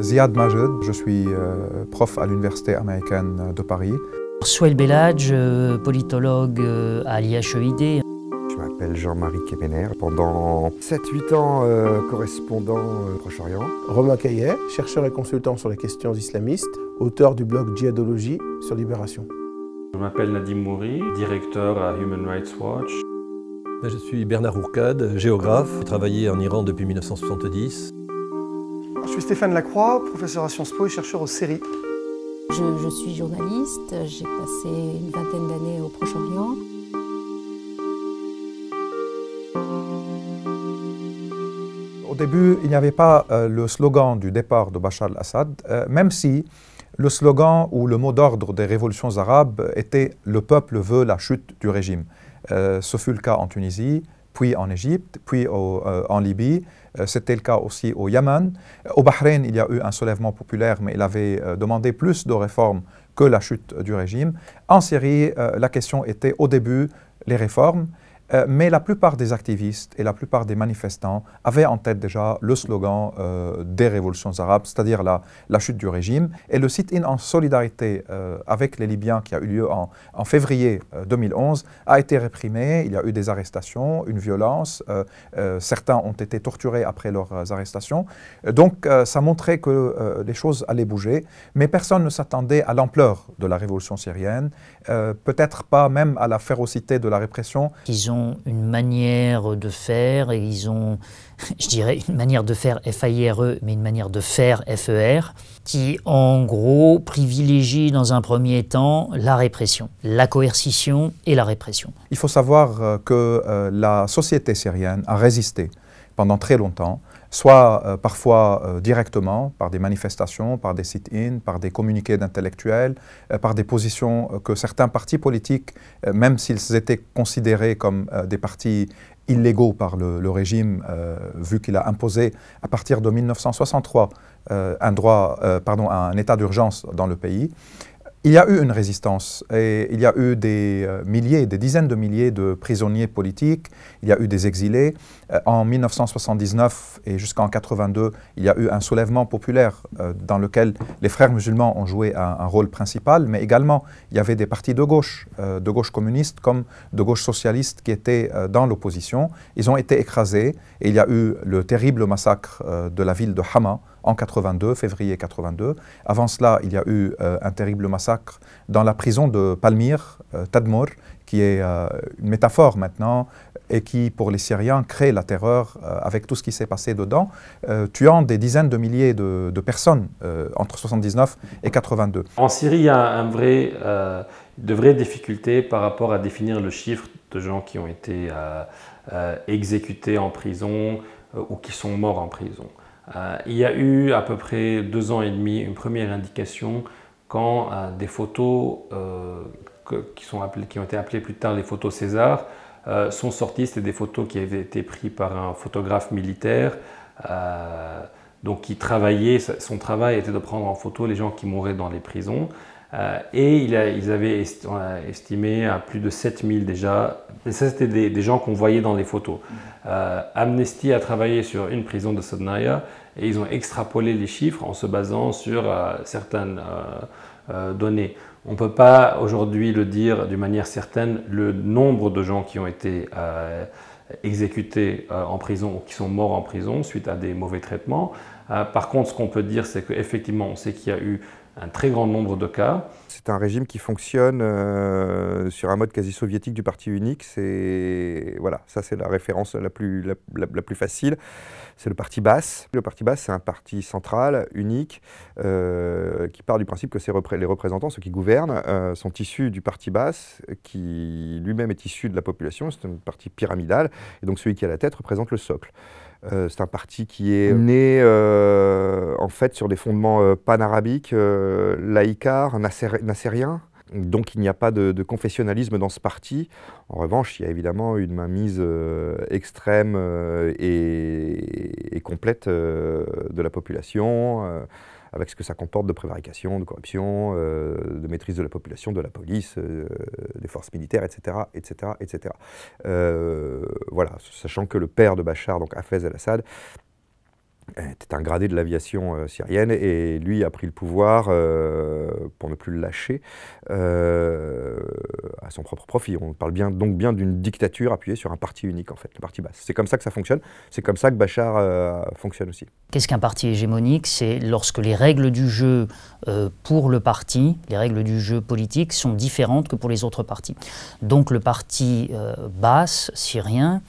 Ziad Majed, je suis prof à l'Université américaine de Paris. Souheil Belhadj, politologue à l'IHEID. Je m'appelle Jean-Marie Kemener, pendant 7-8 ans correspondant au Proche-Orient. Romain Caillet, chercheur et consultant sur les questions islamistes, auteur du blog Djihadologie sur Libération. Je m'appelle Nadim Mouri, directeur à Human Rights Watch. Je suis Bernard Ourcade, géographe. J'ai travaillé en Iran depuis 1970. Je suis Stéphane Lacroix, professeur à Sciences Po et chercheur au CERI. Je suis journaliste, j'ai passé une vingtaine d'années au Proche-Orient. Au début, il n'y avait pas le slogan du départ de Bachar al-Assad, même si le slogan ou le mot d'ordre des révolutions arabes était « Le peuple veut la chute du régime ». Ce fut le cas en Tunisie, puis en Égypte, puis en Libye. C'était le cas aussi au Yémen. Au Bahreïn, il y a eu un soulèvement populaire, mais il avait demandé plus de réformes que la chute du régime. En Syrie, la question était au début les réformes, mais la plupart des activistes et la plupart des manifestants avaient en tête déjà le slogan des révolutions arabes, c'est-à-dire la chute du régime. Et le sit-in en solidarité avec les Libyens qui a eu lieu en février 2011 a été réprimé. Il y a eu des arrestations, une violence. Certains ont été torturés après leurs arrestations. Donc ça montrait que les choses allaient bouger, mais personne ne s'attendait à l'ampleur de la révolution syrienne, peut-être pas même à la férocité de la répression. Ils ont une manière de faire, et ils ont, je dirais, une manière de faire FAIRE, mais une manière de faire FER, qui en gros privilégie dans un premier temps la répression, la coercition et la répression. Il faut savoir que la société syrienne a résisté pendant très longtemps, soit parfois directement, par des manifestations, par des sit-ins, par des communiqués d'intellectuels, par des positions que certains partis politiques, même s'ils étaient considérés comme des partis illégaux par le régime, vu qu'il a imposé à partir de 1963 un état d'urgence dans le pays. Il y a eu une résistance et il y a eu des milliers, des dizaines de milliers de prisonniers politiques, il y a eu des exilés. En 1979 et jusqu'en 82, il y a eu un soulèvement populaire dans lequel les frères musulmans ont joué un rôle principal, mais également il y avait des partis de gauche communiste comme de gauche socialiste qui étaient dans l'opposition. Ils ont été écrasés et il y a eu le terrible massacre de la ville de Hama en 82, février 82. Avant cela, il y a eu un terrible massacre dans la prison de Palmyre, Tadmor, qui est une métaphore maintenant et qui, pour les Syriens, crée la terreur avec tout ce qui s'est passé dedans, tuant des dizaines de milliers de personnes entre 79 et 82. En Syrie, il y a de vraies difficultés par rapport à définir le chiffre de gens qui ont été exécutés en prison ou qui sont morts en prison. Il y a eu à peu près 2 ans et demi une première indication quand des photos qui ont été appelées plus tard les photos César sont sorties. C'était des photos qui avaient été prises par un photographe militaire donc qui travaillait, son travail était de prendre en photo les gens qui mouraient dans les prisons. Et ils avaient estimé à plus de 7000 déjà. Et ça, c'était des gens qu'on voyait dans les photos. Amnesty a travaillé sur une prison de Sednaya et ils ont extrapolé les chiffres en se basant sur certaines données. On ne peut pas aujourd'hui le dire d'une manière certaine, le nombre de gens qui ont été exécutés en prison ou qui sont morts en prison suite à des mauvais traitements. Par contre, ce qu'on peut dire, c'est qu'effectivement, on sait qu'il y a eu un très grand nombre de cas. C'est un régime qui fonctionne sur un mode quasi soviétique du parti unique. Voilà, ça c'est la référence la plus facile. C'est le parti Baas. Le parti Baas, c'est un parti central, unique, qui part du principe que les représentants, ceux qui gouvernent, sont issus du parti Baas, qui lui-même est issu de la population. C'est un parti pyramidal, et donc celui qui est à la tête représente le socle. C'est un parti qui est né en fait sur des fondements panarabiques, laïcards, nassériens. Donc il n'y a pas de confessionnalisme dans ce parti. En revanche, il y a évidemment une mainmise extrême et complète de la population, avec ce que ça comporte de prévarication, de corruption, de maîtrise de la population, de la police, des forces militaires, etc. etc., etc. Voilà, sachant que le père de Bachar, donc Hafez el-Assad, était un gradé de l'aviation syrienne, et lui a pris le pouvoir pour ne plus le lâcher à son propre profit. On parle donc bien d'une dictature appuyée sur un parti unique, en fait, le parti Baas. C'est comme ça que ça fonctionne, c'est comme ça que Bachar fonctionne aussi. Qu'est-ce qu'un parti hégémonique? C'est lorsque les règles du jeu pour le parti, les règles du jeu politique sont différentes que pour les autres partis. Donc le parti Baas syrien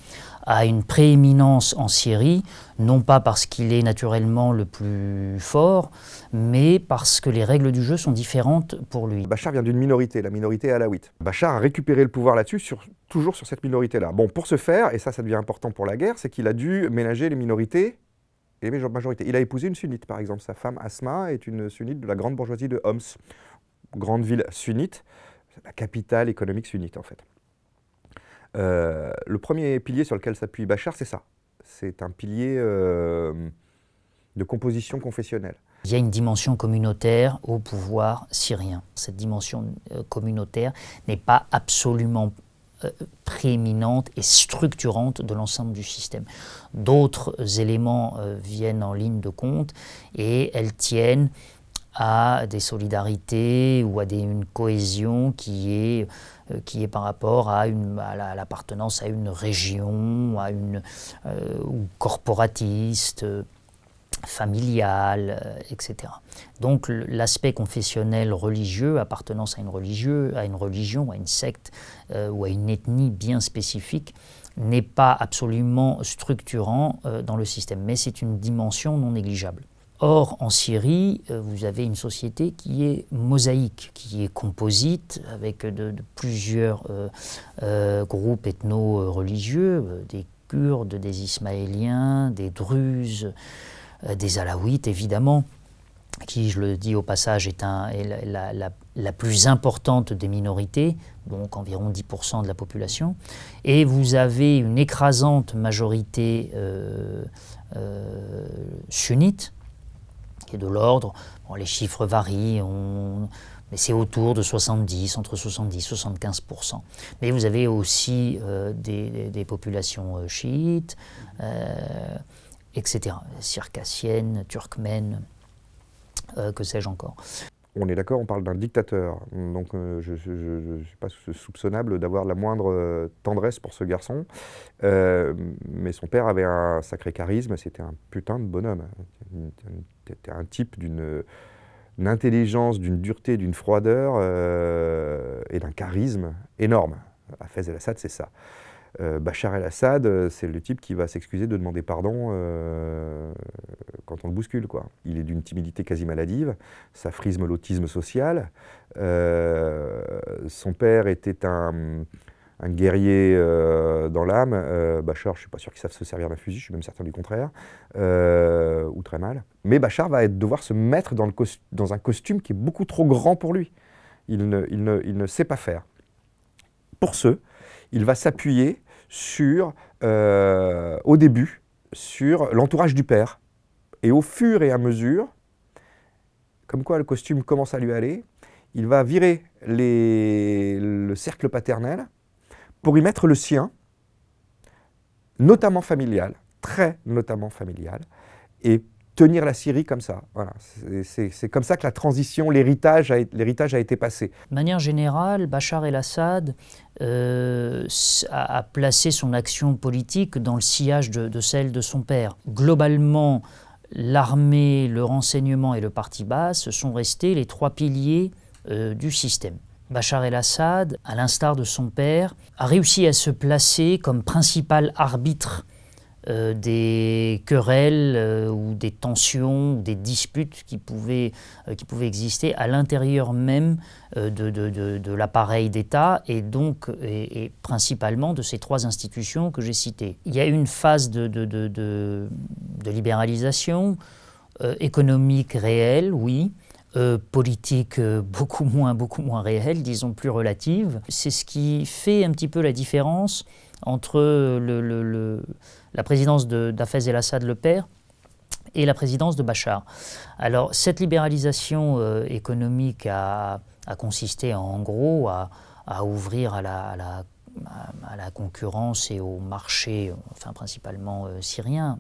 a une prééminence en Syrie, non pas parce qu'il est naturellement le plus fort, mais parce que les règles du jeu sont différentes pour lui. Bachar vient d'une minorité, la minorité alawite. Bachar a récupéré le pouvoir là-dessus, toujours sur cette minorité-là. Bon, pour ce faire, et ça devient important pour la guerre, c'est qu'il a dû ménager les minorités et les majorités. Il a épousé une sunnite, par exemple. Sa femme Asma est une sunnite de la grande bourgeoisie de Homs, grande ville sunnite, la capitale économique sunnite en fait. Le premier pilier sur lequel s'appuie Bachar, c'est ça. C'est un pilier de composition confessionnelle. Il y a une dimension communautaire au pouvoir syrien. Cette dimension communautaire n'est pas absolument prééminente et structurante de l'ensemble du système. D'autres éléments viennent en ligne de compte et elles tiennent à des solidarités ou à une cohésion qui est par rapport à l'appartenance à une région, ou corporatiste, familiale, etc. Donc l'aspect confessionnel religieux, appartenance à une religion, à une secte ou à une ethnie bien spécifique, n'est pas absolument structurant dans le système, mais c'est une dimension non négligeable. Or, en Syrie, vous avez une société qui est mosaïque, qui est composite, avec de plusieurs groupes ethno-religieux, des Kurdes, des Ismaéliens, des Druzes, des Alaouites, évidemment, qui, je le dis au passage, est la plus importante des minorités, donc environ 10% de la population. Et vous avez une écrasante majorité sunnite, qui est de l'ordre, bon, les chiffres varient, mais c'est autour de entre 70 et 75%. Mais vous avez aussi des populations chiites, etc., circassiennes, turkmènes, que sais-je encore. On est d'accord, on parle d'un dictateur, donc je ne suis pas soupçonnable d'avoir la moindre tendresse pour ce garçon, mais son père avait un sacré charisme, c'était un putain de bonhomme. C'était un type d'une intelligence, d'une dureté, d'une froideur et d'un charisme énorme. Hafez el-Assad, c'est ça. Bachar el-Assad, c'est le type qui va s'excuser de demander pardon quand on le bouscule, quoi. Il est d'une timidité quasi maladive, ça frise l'autisme social. Son père était un guerrier dans l'âme. Bachar, je ne suis pas sûr qu'il sache se servir d'un fusil, je suis même certain du contraire, ou très mal. Mais Bachar va devoir se mettre dans un costume qui est beaucoup trop grand pour lui. Il ne sait pas faire. Pour ce, il va s'appuyer au début, sur l'entourage du père. Et au fur et à mesure, comme quoi le costume commence à lui aller, il va virer le cercle paternel pour y mettre le sien, notamment familial, très notamment familial, et tenir la Syrie comme ça. Voilà. C'est comme ça que la transition, l'héritage a été passé. De manière générale, Bachar el-Assad a placé son action politique dans le sillage de celle de son père. Globalement, l'armée, le renseignement et le parti Baas sont restés les trois piliers du système. Bachar el-Assad, à l'instar de son père, a réussi à se placer comme principal arbitre des querelles ou des tensions ou des disputes qui pouvaient exister à l'intérieur même de l'appareil d'État et donc et principalement de ces trois institutions que j'ai citées. Il y a une phase de libéralisation économique réelle, oui, politique beaucoup moins réelle, disons plus relative. C'est ce qui fait un petit peu la différence entre la présidence d'Hafez el-Assad le père et la présidence de Bachar. Alors cette libéralisation économique a consisté en gros à ouvrir à la concurrence et au marché, enfin principalement syrien,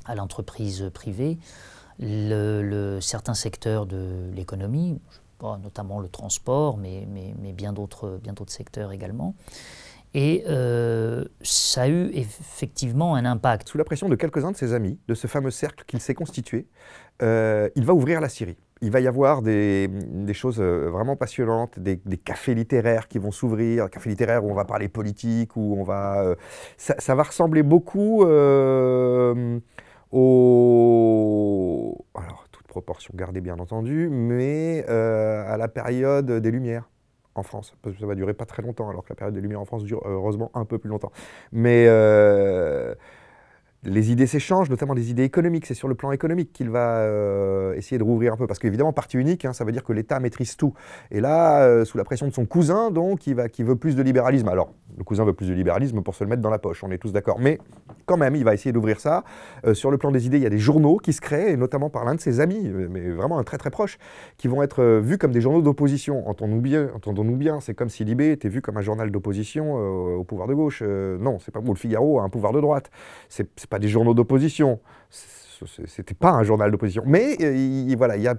à l'entreprise privée, certains secteurs de l'économie, notamment le transport, mais bien d'autres secteurs également. Et ça a eu effectivement un impact. Sous la pression de quelques-uns de ses amis, de ce fameux cercle qu'il s'est constitué, il va ouvrir la Syrie. Il va y avoir des choses vraiment passionnantes, des cafés littéraires qui vont s'ouvrir, des cafés littéraires où on va parler politique, où on va... ça va ressembler beaucoup alors, toute proportion gardée bien entendu, mais à la période des Lumières en France. Parce que ça va durer pas très longtemps, alors que la période des Lumières en France dure heureusement un peu plus longtemps. Mais les idées s'échangent, notamment des idées économiques. C'est sur le plan économique qu'il va essayer de rouvrir un peu. Parce qu'évidemment, parti unique, hein, ça veut dire que l'État maîtrise tout. Et là, sous la pression de son cousin, donc, qui veut plus de libéralisme. Alors, le cousin veut plus de libéralisme pour se le mettre dans la poche, on est tous d'accord. Mais quand même, il va essayer d'ouvrir ça. Sur le plan des idées, il y a des journaux qui se créent, et notamment par l'un de ses amis, mais vraiment un très très proche, qui vont être vus comme des journaux d'opposition. Entendons-nous bien, c'est comme si Libé était vu comme un journal d'opposition au pouvoir de gauche. Non, c'est pas Le Figaro a un pouvoir de droite. C'est pas des journaux d'opposition. C'était pas un journal d'opposition. Mais voilà, il y a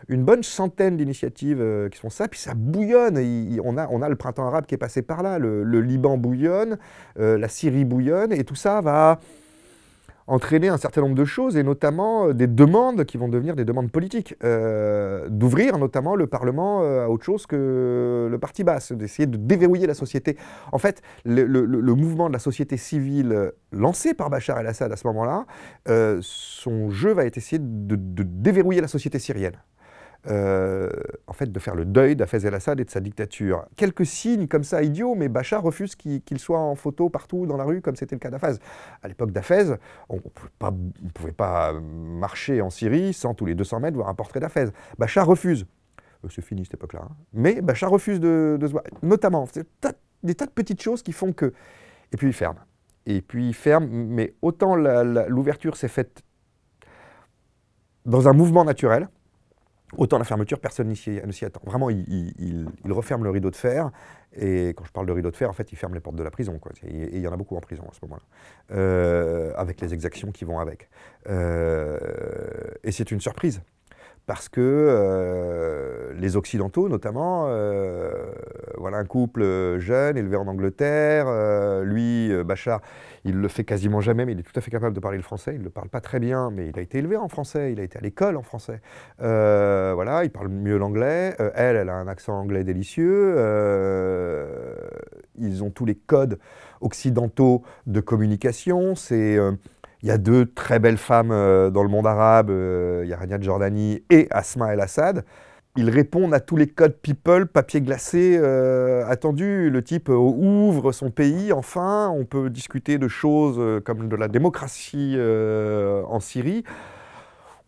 une bonne centaine d'initiatives qui font ça, puis ça bouillonne. On a le printemps arabe qui est passé par là, le Liban bouillonne, la Syrie bouillonne, et tout ça va entraîner un certain nombre de choses, et notamment des demandes qui vont devenir des demandes politiques, d'ouvrir notamment le Parlement à autre chose que le parti basse, d'essayer de déverrouiller la société. En fait, le mouvement de la société civile lancé par Bachar el-Assad à ce moment-là, son jeu va être essayer de déverrouiller la société syrienne. En fait, de faire le deuil d'Hafez el-Assad et de sa dictature. Quelques signes comme ça idiots, mais Bachar refuse qu'il soit en photo partout dans la rue, comme c'était le cas d'Hafez. À l'époque d'Hafez, on ne pouvait pas marcher en Syrie sans tous les 200 mètres voir un portrait d'Hafez. Bachar refuse. C'est fini cette époque-là. Hein. Mais Bachar refuse de se voir. Notamment, des tas de petites choses qui font que... Et puis il ferme. Et puis il ferme, mais autant l'ouverture s'est faite dans un mouvement naturel, autant la fermeture, personne ne s'y attend. Vraiment, il referme le rideau de fer, et quand je parle de rideau de fer, en fait, il ferme les portes de la prison, quoi. Et il y en a beaucoup en prison à ce moment-là, avec les exactions qui vont avec. Et c'est une surprise, parce que les Occidentaux, notamment, voilà un couple jeune, élevé en Angleterre, lui, Bachar, il le fait quasiment jamais, mais il est tout à fait capable de parler le français. Il ne le parle pas très bien, mais il a été élevé en français, il a été à l'école en français. Voilà, il parle mieux l'anglais. Elle a un accent anglais délicieux. Ils ont tous les codes occidentaux de communication. Il y a deux très belles femmes dans le monde arabe, il y a Rania Djordani et Asma el-Assad. Ils répondent à tous les codes people, papier glacé attendus. Le type ouvre son pays, enfin, on peut discuter de choses comme de la démocratie en Syrie.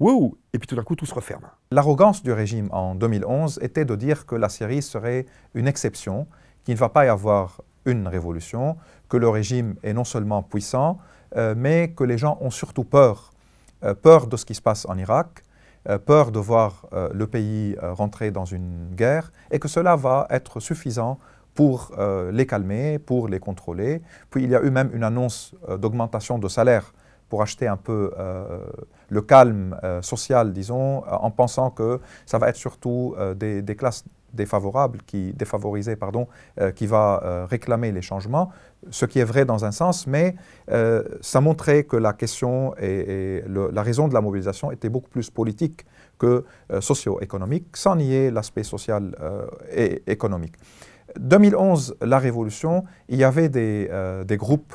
Wow. Et puis tout d'un coup, tout se referme. L'arrogance du régime en 2011 était de dire que la Syrie serait une exception, qu'il ne va pas y avoir une révolution, que le régime est non seulement puissant, mais que les gens ont surtout peur de ce qui se passe en Irak, peur de voir le pays rentrer dans une guerre, et que cela va être suffisant pour les calmer, pour les contrôler. Puis il y a eu même une annonce d'augmentation de salaire pour acheter un peu le calme social, disons, en pensant que ça va être surtout des classes défavorisées, qui va réclamer les changements, ce qui est vrai dans un sens, mais ça montrait que la question et la raison de la mobilisation était beaucoup plus politique que socio-économique, sans nier l'aspect social et économique. 2011, la révolution, il y avait des groupes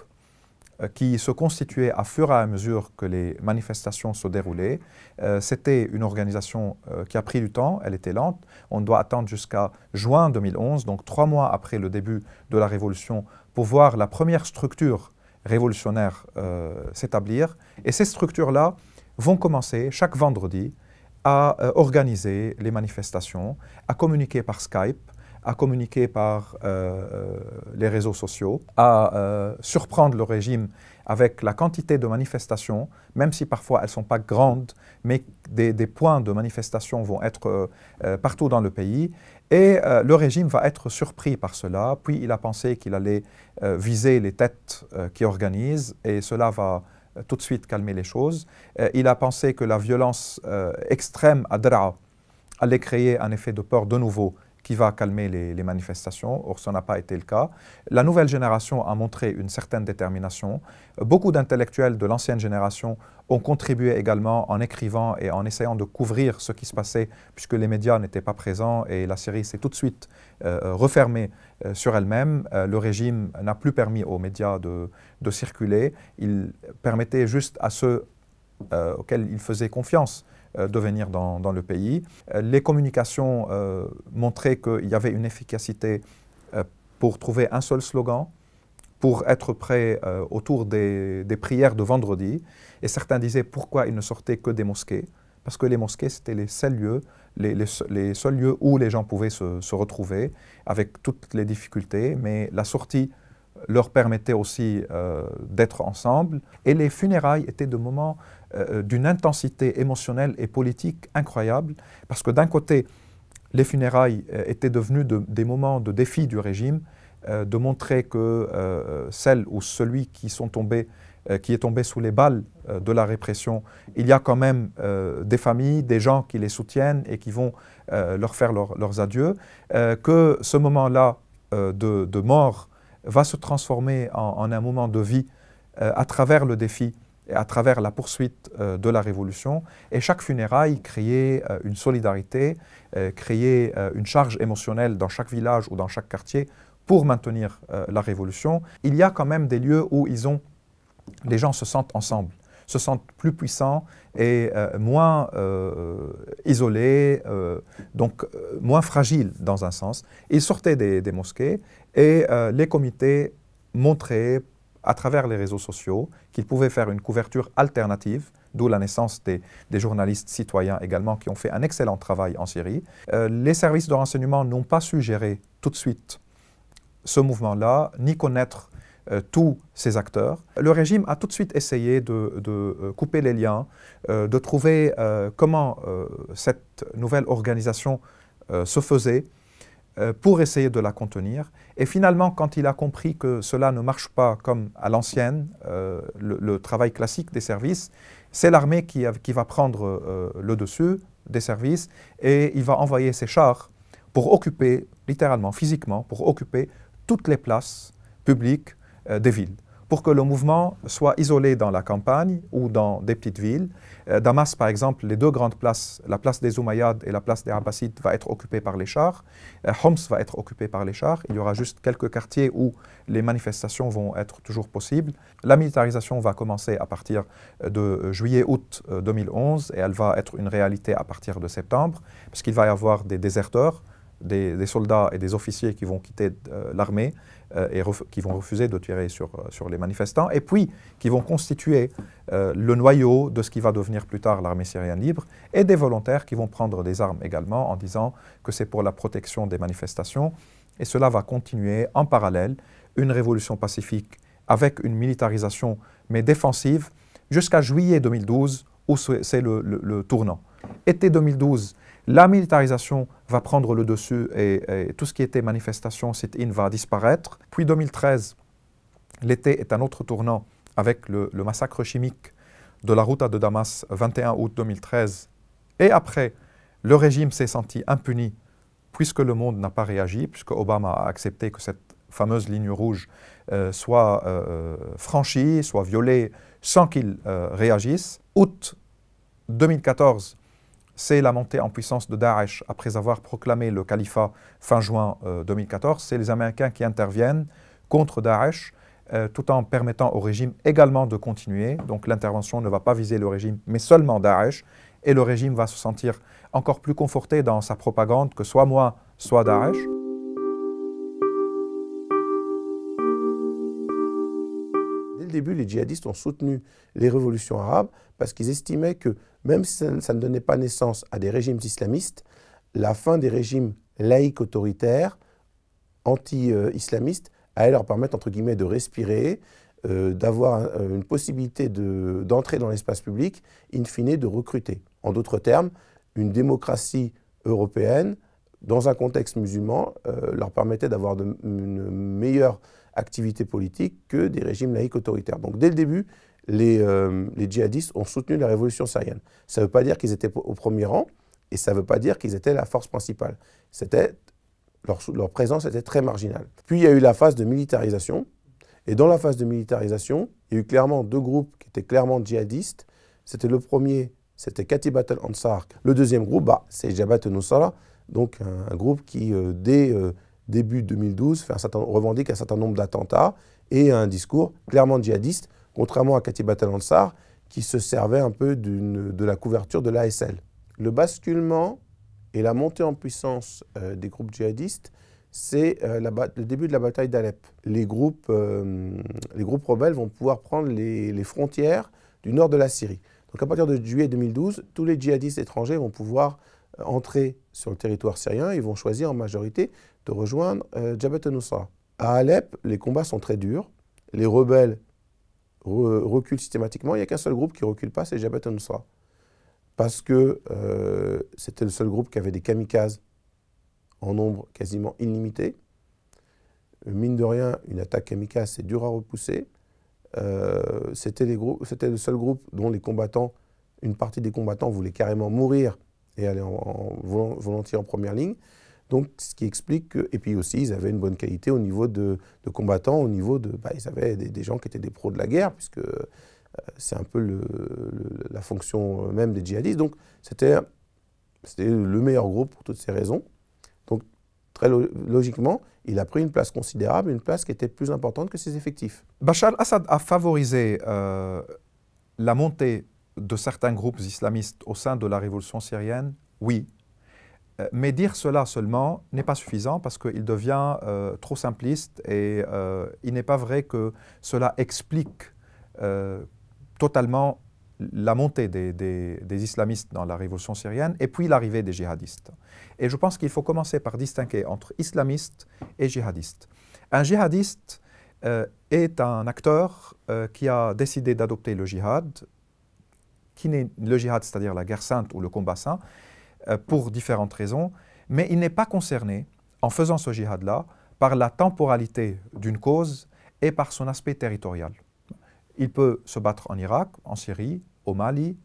qui se constituaient à fur et à mesure que les manifestations se déroulaient. C'était une organisation qui a pris du temps, elle était lente. On doit attendre jusqu'à juin 2011, donc 3 mois après le début de la révolution, pour voir la première structure révolutionnaire s'établir. Et ces structures-là vont commencer chaque vendredi à organiser les manifestations, à communiquer par Skype, à communiquer par les réseaux sociaux, à surprendre le régime avec la quantité de manifestations, même si parfois elles ne sont pas grandes, mais des points de manifestation vont être partout dans le pays. Et le régime va être surpris par cela, puis il a pensé qu'il allait viser les têtes qui organisent, et cela va tout de suite calmer les choses. Il a pensé que la violence extrême à Daraa allait créer un effet de peur de nouveau qui va calmer les manifestations. Or, ce n'a pas été le cas. La nouvelle génération a montré une certaine détermination. Beaucoup d'intellectuels de l'ancienne génération ont contribué également en écrivant et en essayant de couvrir ce qui se passait, puisque les médias n'étaient pas présents et la Syrie s'est tout de suite refermée sur elle-même. Le régime n'a plus permis aux médias de circuler. Il permettait juste à ceux auxquels il faisait confiance de venir dans le pays. Les communications montraient qu'il y avait une efficacité pour trouver un seul slogan, pour être prêt autour des prières de vendredi. Et certains disaient pourquoi ils ne sortaient que des mosquées, parce que les mosquées, c'était les seuls lieux, les seuls lieux où les gens pouvaient se retrouver, avec toutes les difficultés, mais la sortie leur permettait aussi d'être ensemble. Et les funérailles étaient de moments d'une intensité émotionnelle et politique incroyable, parce que d'un côté, les funérailles étaient devenues des moments de défi du régime, de montrer que celle ou celui qui est tombé sous les balles de la répression, il y a quand même des familles, des gens qui les soutiennent et qui vont leur faire leurs adieux, que ce moment-là de mort va se transformer en un moment de vie à travers le défi et à travers la poursuite de la révolution. Et chaque funéraille créait une solidarité, créait une charge émotionnelle dans chaque village ou dans chaque quartier pour maintenir la révolution. Il y a quand même des lieux où les gens se sentent ensemble, se sentent plus puissants et moins isolés, donc moins fragiles dans un sens. Ils sortaient des mosquées et les comités montraient à travers les réseaux sociaux qu'ils pouvaient faire une couverture alternative, d'où la naissance des journalistes citoyens également qui ont fait un excellent travail en Syrie. Les services de renseignement n'ont pas su gérer tout de suite ce mouvement-là, ni connaître tous ces acteurs. Le régime a tout de suite essayé de couper les liens, de trouver comment cette nouvelle organisation se faisait pour essayer de la contenir. Et finalement, quand il a compris que cela ne marche pas comme à l'ancienne, le travail classique des services, c'est l'armée qui va prendre le dessus des services et il va envoyer ses chars pour occuper, littéralement, physiquement, pour occuper toutes les places publiques des villes, pour que le mouvement soit isolé dans la campagne ou dans des petites villes. Damas, par exemple, les deux grandes places, la place des Umayyads et la place des Abbassides, va être occupée par les chars. Homs va être occupée par les chars. Il y aura juste quelques quartiers où les manifestations vont être toujours possibles. La militarisation va commencer à partir de juillet-août 2011 et elle va être une réalité à partir de septembre, parce qu'il va y avoir des déserteurs, des soldats et des officiers qui vont quitter l'armée et qui vont refuser de tirer sur les manifestants, et puis qui vont constituer le noyau de ce qui va devenir plus tard l'armée syrienne libre, et des volontaires qui vont prendre des armes également en disant que c'est pour la protection des manifestations. Et cela va continuer en parallèle, une révolution pacifique avec une militarisation mais défensive, jusqu'à juillet 2012 où c'est le tournant. Été 2012, la militarisation va prendre le dessus et tout ce qui était manifestation, sit-in va disparaître. Puis 2013, l'été est un autre tournant avec le massacre chimique de la Ghouta de Damas, 21 août 2013. Et après, le régime s'est senti impuni puisque le monde n'a pas réagi, puisque Obama a accepté que cette fameuse ligne rouge soit franchie, soit violée sans qu'il réagisse. Août 2014, c'est la montée en puissance de Daesh après avoir proclamé le califat fin juin 2014. C'est les Américains qui interviennent contre Daesh tout en permettant au régime également de continuer. Donc l'intervention ne va pas viser le régime, mais seulement Daesh. Et le régime va se sentir encore plus conforté dans sa propagande que soit moi, soit Daesh. Dès le début, les djihadistes ont soutenu les révolutions arabes parce qu'ils estimaient que même si ça ne donnait pas naissance à des régimes islamistes, la fin des régimes laïques autoritaires, anti-islamistes, allait leur permettre, entre guillemets, de respirer, d'avoir une possibilité d'entrer dans l'espace public, in fine de recruter. En d'autres termes, une démocratie européenne, dans un contexte musulman, leur permettait d'avoir une meilleure activité politique que des régimes laïques autoritaires. Donc dès le début, les djihadistes ont soutenu la révolution syrienne. Ça ne veut pas dire qu'ils étaient au premier rang et ça ne veut pas dire qu'ils étaient la force principale. Leur présence était très marginale. Puis il y a eu la phase de militarisation. Et dans la phase de militarisation, il y a eu clairement deux groupes qui étaient clairement djihadistes. C'était le premier, c'était Katibat al-Ansar. Le deuxième groupe, c'est Jabhat al-Nusra, donc un groupe qui, dès début 2012, revendique un certain nombre d'attentats et un discours clairement djihadiste, contrairement à Katibat al-Ansar, qui se servait un peu de la couverture de l'ASL. Le basculement et la montée en puissance des groupes djihadistes, c'est le début de la bataille d'Alep. Les groupes rebelles vont pouvoir prendre les frontières du nord de la Syrie. Donc à partir de juillet 2012, tous les djihadistes étrangers vont pouvoir entrer sur le territoire syrien. Ils vont choisir en majorité de rejoindre Jabhat al-Nusra. À Alep, les combats sont très durs. Les rebelles reculent systématiquement. Il n'y a qu'un seul groupe qui ne recule pas, c'est Jabhat al-Nusra. Parce que c'était le seul groupe qui avait des kamikazes en nombre quasiment illimité. Mine de rien, une attaque kamikaze, c'est dur à repousser. C'était le seul groupe dont une partie des combattants voulaient carrément mourir et aller volontiers en première ligne. Donc, ce qui explique que... Et puis aussi, ils avaient une bonne qualité au niveau de combattants, au niveau de... ils avaient des gens qui étaient des pros de la guerre, puisque c'est un peu la fonction même des djihadistes. Donc, c'était le meilleur groupe pour toutes ces raisons. Donc, très logiquement, il a pris une place considérable, une place qui était plus importante que ses effectifs. Bachar al-Assad a favorisé la montée de certains groupes islamistes au sein de la révolution syrienne, oui. Mais dire cela seulement n'est pas suffisant parce qu'il devient trop simpliste et il n'est pas vrai que cela explique totalement la montée des islamistes dans la révolution syrienne et puis l'arrivée des djihadistes. Et je pense qu'il faut commencer par distinguer entre islamistes et djihadistes. Un djihadiste est un acteur qui a décidé d'adopter le djihad, le djihad, c'est-à-dire la guerre sainte ou le combat saint, pour différentes raisons, mais il n'est pas concerné, en faisant ce djihad-là, par la temporalité d'une cause et par son aspect territorial. Il peut se battre en Irak, en Syrie, au Mali,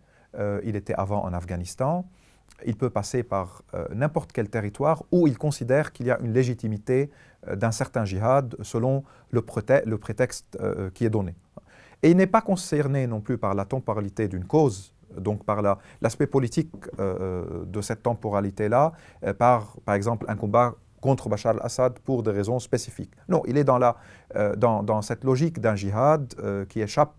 il était avant en Afghanistan, il peut passer par n'importe quel territoire où il considère qu'il y a une légitimité d'un certain djihad selon le prétexte qui est donné. Et il n'est pas concerné non plus par la temporalité d'une cause, donc par l'aspect politique de cette temporalité-là, par exemple un combat contre Bachar al-Assad pour des raisons spécifiques. Non, il est dans cette logique d'un djihad qui échappe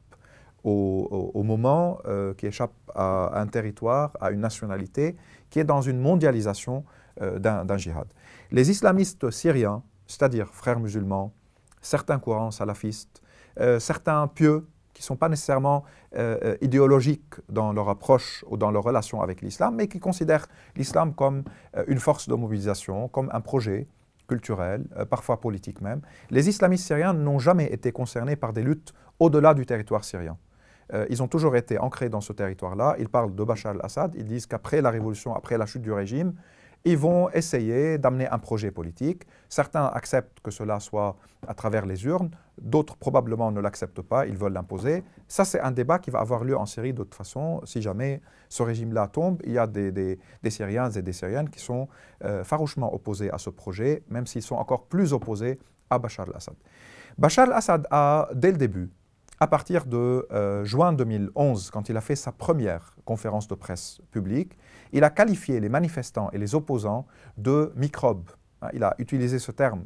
au moment, qui échappe à un territoire, à une nationalité, qui est dans une mondialisation d'un djihad. Les islamistes syriens, c'est-à-dire frères musulmans, certains courants salafistes, certains pieux, qui ne sont pas nécessairement idéologiques dans leur approche ou dans leur relation avec l'islam, mais qui considèrent l'islam comme une force de mobilisation, comme un projet culturel, parfois politique même. Les islamistes syriens n'ont jamais été concernés par des luttes au-delà du territoire syrien. Ils ont toujours été ancrés dans ce territoire-là. Ils parlent de Bachar al-Assad. Ils disent qu'après la révolution, après la chute du régime, ils vont essayer d'amener un projet politique. Certains acceptent que cela soit à travers les urnes, d'autres probablement ne l'acceptent pas, ils veulent l'imposer. Ça, c'est un débat qui va avoir lieu en Syrie de toute façon. Si jamais ce régime-là tombe, il y a des Syriens et des Syriennes qui sont farouchement opposés à ce projet, même s'ils sont encore plus opposés à Bachar al-Assad. Bachar al-Assad a, dès le début, à partir de juin 2011, quand il a fait sa première conférence de presse publique, il a qualifié les manifestants et les opposants de microbes. Il a utilisé ce terme,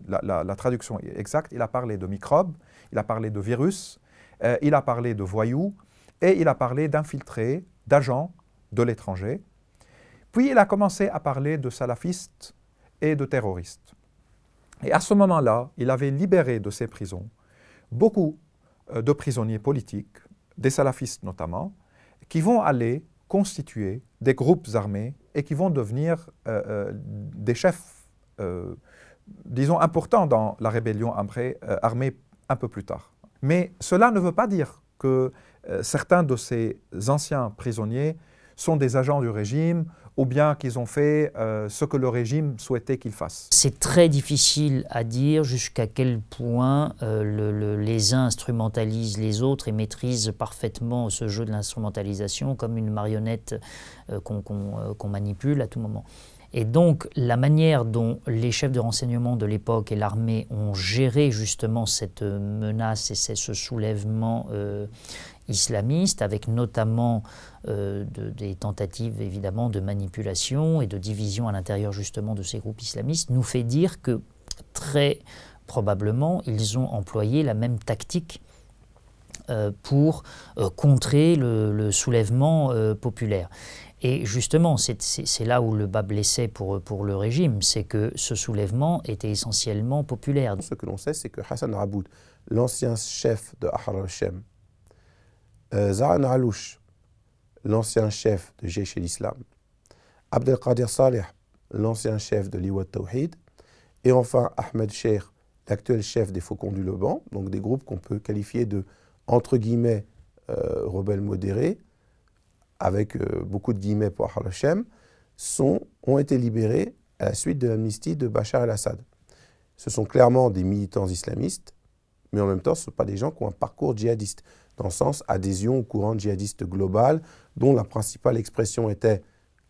la traduction est exacte, il a parlé de microbes, il a parlé de virus, il a parlé de voyous et il a parlé d'infiltrés, d'agents de l'étranger. Puis il a commencé à parler de salafistes et de terroristes. Et à ce moment-là, il avait libéré de ses prisons beaucoup de prisonniers politiques, des salafistes notamment, qui vont aller constituer des groupes armés et qui vont devenir des chefs, disons, importants dans la rébellion armée un peu plus tard. Mais cela ne veut pas dire que certains de ces anciens prisonniers sont des agents du régime ou bien qu'ils ont fait ce que le régime souhaitait qu'ils fassent? C'est très difficile à dire jusqu'à quel point les uns instrumentalisent les autres et maîtrisent parfaitement ce jeu de l'instrumentalisation comme une marionnette qu'on manipule à tout moment. Et donc, la manière dont les chefs de renseignement de l'époque et l'armée ont géré justement cette menace et ce soulèvement islamiste, avec notamment des tentatives évidemment de manipulation et de division à l'intérieur justement de ces groupes islamistes, nous fait dire que très probablement ils ont employé la même tactique pour contrer le soulèvement populaire. Et justement, c'est là où le bas blessait pour le régime, c'est que ce soulèvement était essentiellement populaire. Ce que l'on sait, c'est que Hassan Raboud, l'ancien chef de Ahrar al-Shem, Zahran Alouche, l'ancien chef de Jaish el-Islam, Abdelkader Saleh, l'ancien chef de Liwa Tawhid, et enfin Ahmed Sheikh, l'actuel chef des Faucons du Liban, donc des groupes qu'on peut qualifier de, entre guillemets, rebelles modérés, avec beaucoup de guillemets pour Ahrar al-Shem, ont été libérés à la suite de l'amnistie de Bachar el-Assad. Ce sont clairement des militants islamistes, mais en même temps, ce ne sont pas des gens qui ont un parcours djihadiste, dans le sens adhésion au courant djihadiste global, dont la principale expression était,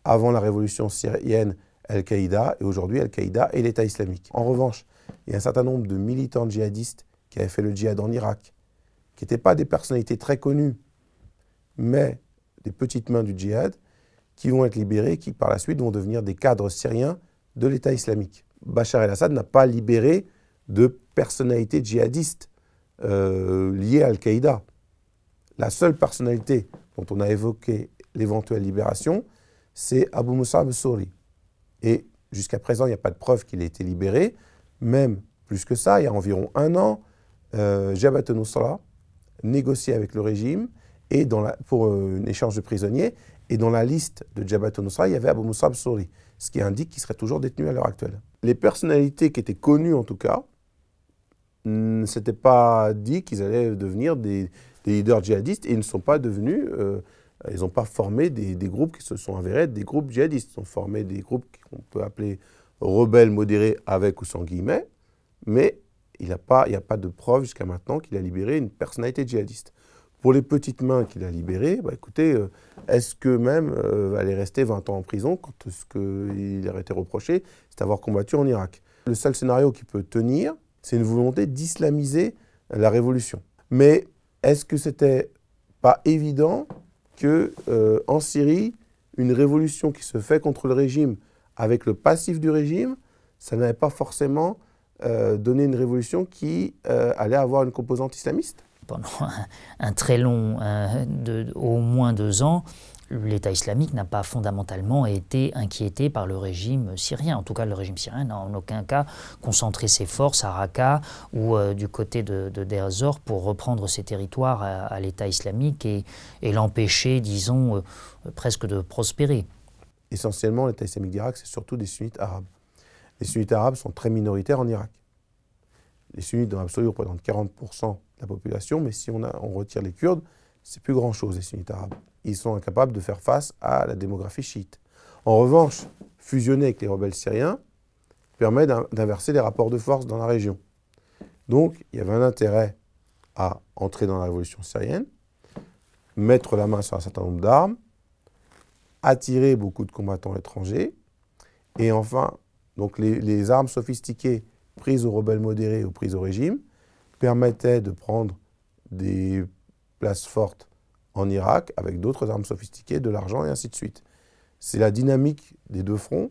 avant la révolution syrienne, Al-Qaïda, et aujourd'hui Al-Qaïda et l'État islamique. En revanche, il y a un certain nombre de militants djihadistes qui avaient fait le djihad en Irak, qui n'étaient pas des personnalités très connues, mais des petites mains du djihad, qui vont être libérés, qui par la suite vont devenir des cadres syriens de l'État islamique. Bachar el-Assad n'a pas libéré de personnalités djihadistes liées à Al-Qaïda. La seule personnalité dont on a évoqué l'éventuelle libération, c'est Abu Mus'ab al-Suri. Et jusqu'à présent, il n'y a pas de preuve qu'il ait été libéré. Même plus que ça, il y a environ un an, Jabhat al-Nusra négociait avec le régime et pour un échange de prisonniers. Et dans la liste de Jabhat al-Nusra, il y avait Abu Mus'ab al-Suri, ce qui indique qu'il serait toujours détenu à l'heure actuelle. Les personnalités qui étaient connues, en tout cas, ne s'étaient pas dit qu'ils allaient devenir des leaders djihadistes et ils ne sont pas devenus, ils n'ont pas formé des groupes qui se sont avérés être des groupes djihadistes. Ils ont formé des groupes qu'on peut appeler rebelles modérés avec ou sans guillemets, mais il n'y a pas de preuve jusqu'à maintenant qu'il a libéré une personnalité djihadiste. Pour les petites mains qu'il a libérées, bah écoutez, est-ce que même aller rester 20 ans en prison quand ce qu'il leur a été reproché, c'est d'avoir combattu en Irak? Le seul scénario qui peut tenir, c'est une volonté d'islamiser la révolution. Mais est-ce que c'était pas évident que en Syrie, une révolution qui se fait contre le régime avec le passif du régime, ça n'avait pas forcément donné une révolution qui allait avoir une composante islamiste? Pendant un très long, au moins 2 ans, l'État islamique n'a pas fondamentalement été inquiété par le régime syrien. En tout cas, le régime syrien n'a en aucun cas concentré ses forces à Raqqa ou du côté de Deir ez-Zor pour reprendre ses territoires à l'État islamique et l'empêcher, disons, presque de prospérer. Essentiellement, l'État islamique d'Irak, c'est surtout des sunnites arabes. Les sunnites arabes sont très minoritaires en Irak. Les sunnites, dans l'absolu, représentent 40% de la population, mais si on retire les Kurdes, c'est plus grand-chose, les sunnites arabes. Ils sont incapables de faire face à la démographie chiite. En revanche, fusionner avec les rebelles syriens permet d'inverser les rapports de force dans la région. Donc, il y avait un intérêt à entrer dans la révolution syrienne, mettre la main sur un certain nombre d'armes, attirer beaucoup de combattants étrangers, et enfin, donc les armes sophistiquées prises aux rebelles modérés ou prises au régime permettaient de prendre des places fortes en Irak avec d'autres armes sophistiquées, de l'argent et ainsi de suite. C'est la dynamique des deux fronts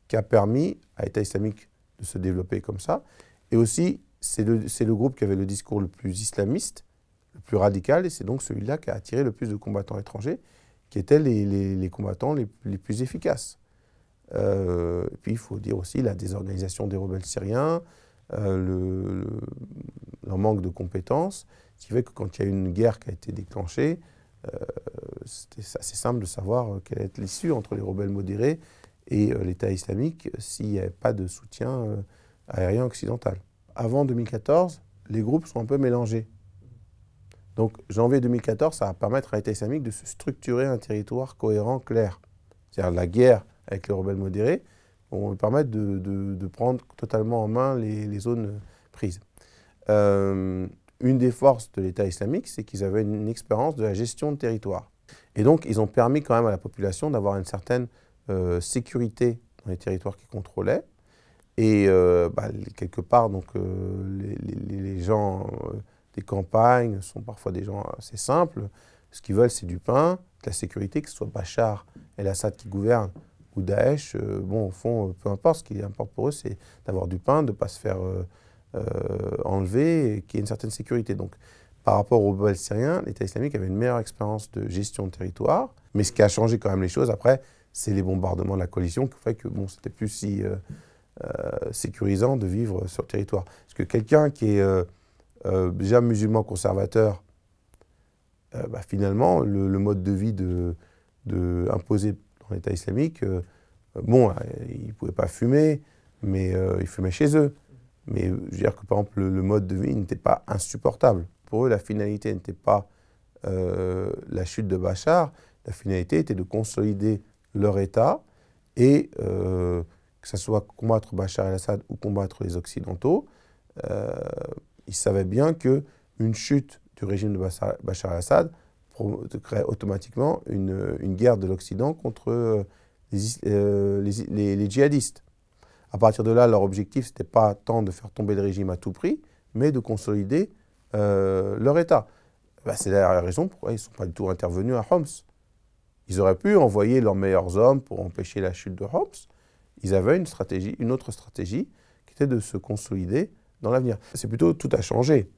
qui a permis à l'État islamique de se développer comme ça. Et aussi, c'est le groupe qui avait le discours le plus islamiste, le plus radical, et c'est donc celui-là qui a attiré le plus de combattants étrangers, qui étaient les combattants les plus efficaces. Et puis il faut dire aussi la désorganisation des rebelles syriens, leur manque de compétences, ce qui fait que quand il y a une guerre qui a été déclenchée, c'était assez simple de savoir quelle est l'issue entre les rebelles modérés et l'État islamique s'il n'y avait pas de soutien aérien occidental. Avant 2014, les groupes sont un peu mélangés. Donc janvier 2014, ça va permettre à l'État islamique de se structurer un territoire cohérent, clair. c'est-à-dire la guerre avec les rebelles modérés, vont lui permettre de prendre totalement en main les zones prises. Une des forces de l'État islamique, c'est qu'ils avaient une expérience de la gestion de territoire. Et donc, ils ont permis quand même à la population d'avoir une certaine sécurité dans les territoires qu'ils contrôlaient. Et quelque part, donc, les gens des campagnes sont parfois des gens assez simples. Ce qu'ils veulent, c'est du pain, de la sécurité, que ce soit Bachar el-Assad qui gouverne ou Daesh. Bon, au fond, peu importe, ce qui importe pour eux, c'est d'avoir du pain, de ne pas se faire enlever et qu'il y ait une certaine sécurité. Donc, par rapport aux rebelles syriens, l'État islamique avait une meilleure expérience de gestion de territoire. Mais ce qui a changé quand même les choses, après, c'est les bombardements de la coalition qui fait que bon, c'était plus si sécurisant de vivre sur le territoire. Parce que quelqu'un qui est déjà musulman conservateur, finalement, le mode de vie imposé dans l'État islamique, bon, ils ne pouvaient pas fumer, mais ils fumaient chez eux. Mais je veux dire que, par exemple, le mode de vie n'était pas insupportable. Pour eux, la finalité n'était pas la chute de Bachar, la finalité était de consolider leur État et que ce soit combattre Bachar el-Assad ou combattre les Occidentaux, ils savaient bien qu'une chute du régime de Bachar el-Assad créerait automatiquement une guerre de l'Occident contre les djihadistes. À partir de là, leur objectif, ce n'était pas tant de faire tomber le régime à tout prix, mais de consolider leur État. C'est la raison pourquoi ils ne sont pas du tout intervenus à Homs. Ils auraient pu envoyer leurs meilleurs hommes pour empêcher la chute de Homs. Ils avaient une autre stratégie qui était de se consolider dans l'avenir. C'est plutôt tout a changé.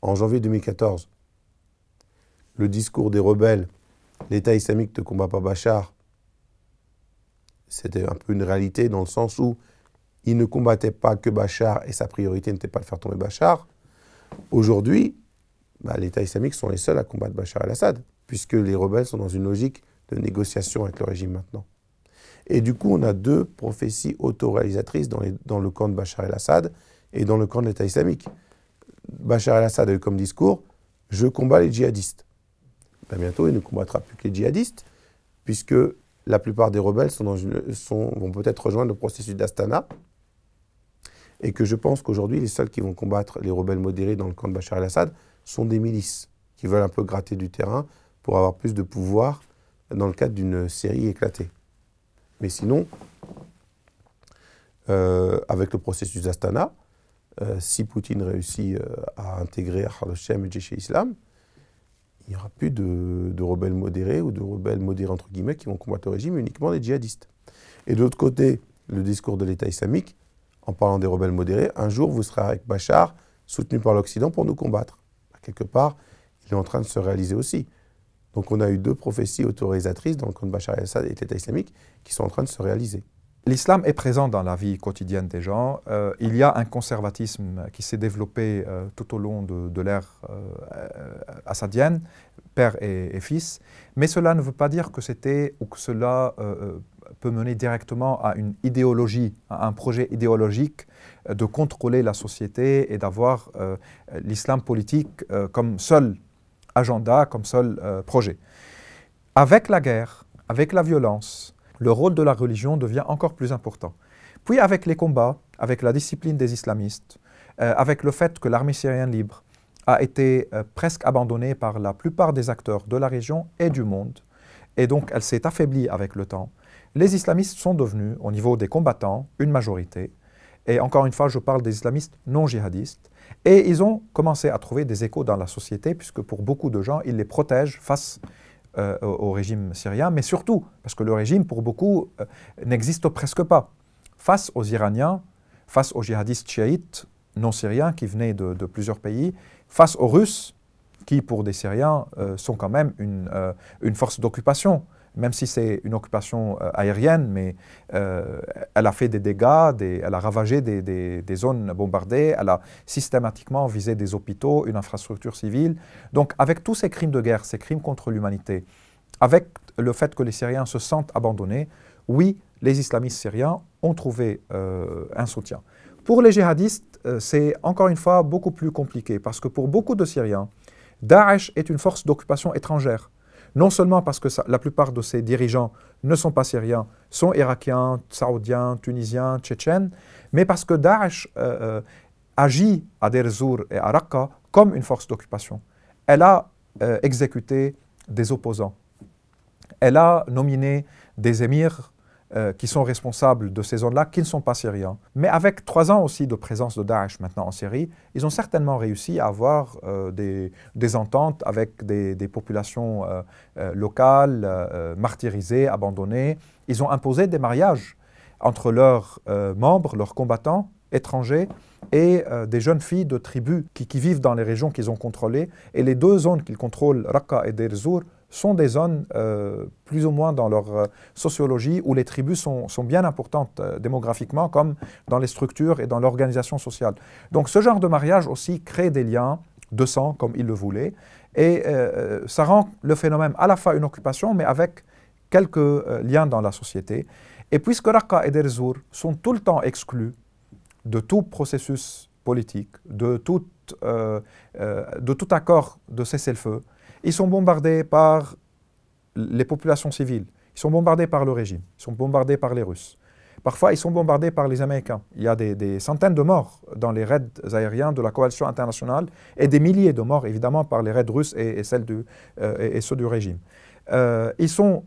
En janvier 2014, le discours des rebelles, l'État islamique ne combat pas Bachar, c'était un peu une réalité dans le sens où ils ne combattaient pas que Bachar et sa priorité n'était pas de faire tomber Bachar. Aujourd'hui, l'État islamique sont les seuls à combattre Bachar el-Assad, puisque les rebelles sont dans une logique de négociation avec le régime maintenant. Et du coup, on a deux prophéties autoréalisatrices dans le camp de Bachar el-Assad et dans le camp de l'État islamique. Bachar el-Assad a eu comme discours « Je combats les djihadistes ». Bientôt, il ne combattra plus que les djihadistes, puisque la plupart des rebelles vont peut-être rejoindre le processus d'Astana, et que je pense qu'aujourd'hui, les seuls qui vont combattre les rebelles modérés dans le camp de Bachar el-Assad sont des milices qui veulent un peu gratter du terrain pour avoir plus de pouvoir dans le cadre d'une Syrie éclatée. Mais sinon, avec le processus d'Astana, si Poutine réussit à intégrer Ahrar al-Shem et Jaish-e-Islam, il n'y aura plus de rebelles modérés ou de rebelles modérés entre guillemets qui vont combattre le régime, uniquement les djihadistes. Et de l'autre côté, le discours de l'État islamique, en parlant des rebelles modérés, un jour vous serez avec Bachar, soutenu par l'Occident pour nous combattre. Quelque part, il est en train de se réaliser aussi. Donc on a eu deux prophéties autorisatrices dans le camp de Bachar el-Assad et l'État islamique qui sont en train de se réaliser. L'islam est présent dans la vie quotidienne des gens. Il y a un conservatisme qui s'est développé tout au long de l'ère assadienne, père et fils, mais cela ne veut pas dire que c'était ou que cela peut mener directement à une idéologie, à un projet idéologique de contrôler la société et d'avoir l'islam politique comme seul agenda, comme seul projet. Avec la guerre, avec la violence, le rôle de la religion devient encore plus important. Puis avec les combats, avec la discipline des islamistes, avec le fait que l'armée syrienne libre a été presque abandonnée par la plupart des acteurs de la région et du monde, et donc elle s'est affaiblie avec le temps, les islamistes sont devenus, au niveau des combattants, une majorité. Et encore une fois, je parle des islamistes non djihadistes. Et ils ont commencé à trouver des échos dans la société, puisque pour beaucoup de gens, ils les protègent face au régime syrien, mais surtout parce que le régime, pour beaucoup, n'existe presque pas. Face aux Iraniens, face aux djihadistes chiites non syriens qui venaient de plusieurs pays, face aux Russes, qui pour des Syriens sont quand même une force d'occupation, même si c'est une occupation aérienne, mais elle a fait des dégâts, elle a ravagé des zones bombardées, elle a systématiquement visé des hôpitaux, une infrastructure civile. Donc avec tous ces crimes de guerre, ces crimes contre l'humanité, avec le fait que les Syriens se sentent abandonnés, oui, les islamistes syriens ont trouvé un soutien. Pour les djihadistes, c'est encore une fois beaucoup plus compliqué, parce que pour beaucoup de Syriens, Daesh est une force d'occupation étrangère. Non seulement parce que la plupart de ses dirigeants ne sont pas syriens, sont irakiens, saoudiens, tunisiens, tchétchènes, mais parce que Daesh agit à Deir ez-Zor et à Raqqa comme une force d'occupation. Elle a exécuté des opposants. Elle a nominé des émirs qui sont responsables de ces zones-là, qui ne sont pas syriens. Mais avec 3 ans aussi de présence de Daesh maintenant en Syrie, ils ont certainement réussi à avoir des ententes avec des populations locales, martyrisées, abandonnées. Ils ont imposé des mariages entre leurs membres, leurs combattants étrangers, et des jeunes filles de tribus qui vivent dans les régions qu'ils ont contrôlées. Et les 2 zones qu'ils contrôlent, Raqqa et Deir ez-Zor, sont des zones plus ou moins dans leur sociologie où les tribus sont bien importantes démographiquement comme dans les structures et dans l'organisation sociale. Donc ce genre de mariage aussi crée des liens de sang comme ils le voulaient et ça rend le phénomène à la fois une occupation mais avec quelques liens dans la société. Et puisque Raqqa et Deir ez-Zor sont tout le temps exclus de tout processus politique, de tout accord de cessez-le-feu, ils sont bombardés par les populations civiles, ils sont bombardés par le régime, ils sont bombardés par les Russes. Parfois, ils sont bombardés par les Américains. Il y a des centaines de morts dans les raids aériens de la coalition internationale et des milliers de morts, évidemment, par les raids russes et ceux du régime. Ils sont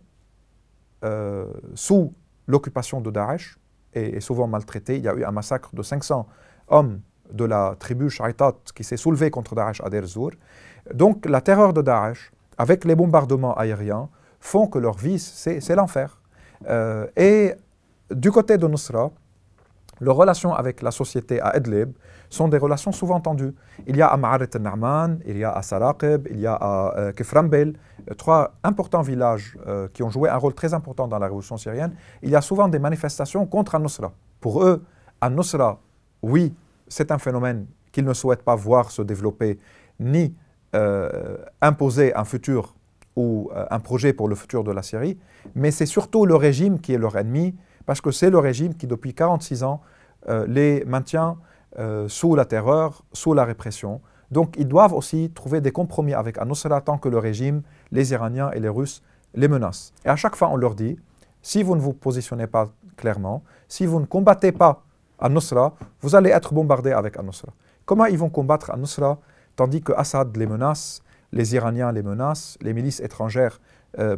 sous l'occupation de Daesh et souvent maltraités. Il y a eu un massacre de 500 hommes de la tribu Shaitat qui s'est soulevée contre Daesh à Deir ez-Zor. Donc la terreur de Daesh, avec les bombardements aériens, font que leur vie, c'est l'enfer. Et du côté de Nusra, les relations avec la société à Idlib sont des relations souvent tendues. Il y a à Ma'arit al-Na'man, il y a à Saraqib, il y a à Keframbil, 3 importants villages qui ont joué un rôle très important dans la révolution syrienne. Il y a souvent des manifestations contre Al-Nusra. Pour eux, Al-Nusra, oui, c'est un phénomène qu'ils ne souhaitent pas voir se développer, ni imposer un futur ou un projet pour le futur de la Syrie, mais c'est surtout le régime qui est leur ennemi, parce que c'est le régime qui, depuis 46 ans, les maintient sous la terreur, sous la répression. Donc ils doivent aussi trouver des compromis avec Al-Nusra tant que le régime, les Iraniens et les Russes les menacent. Et à chaque fois, on leur dit, si vous ne vous positionnez pas clairement, si vous ne combattez pas Al-Nusra, vous allez être bombardés avec Al-Nusra. Comment ils vont combattre Al-Nusra tandis que Assad les menace, les Iraniens les menacent, les milices étrangères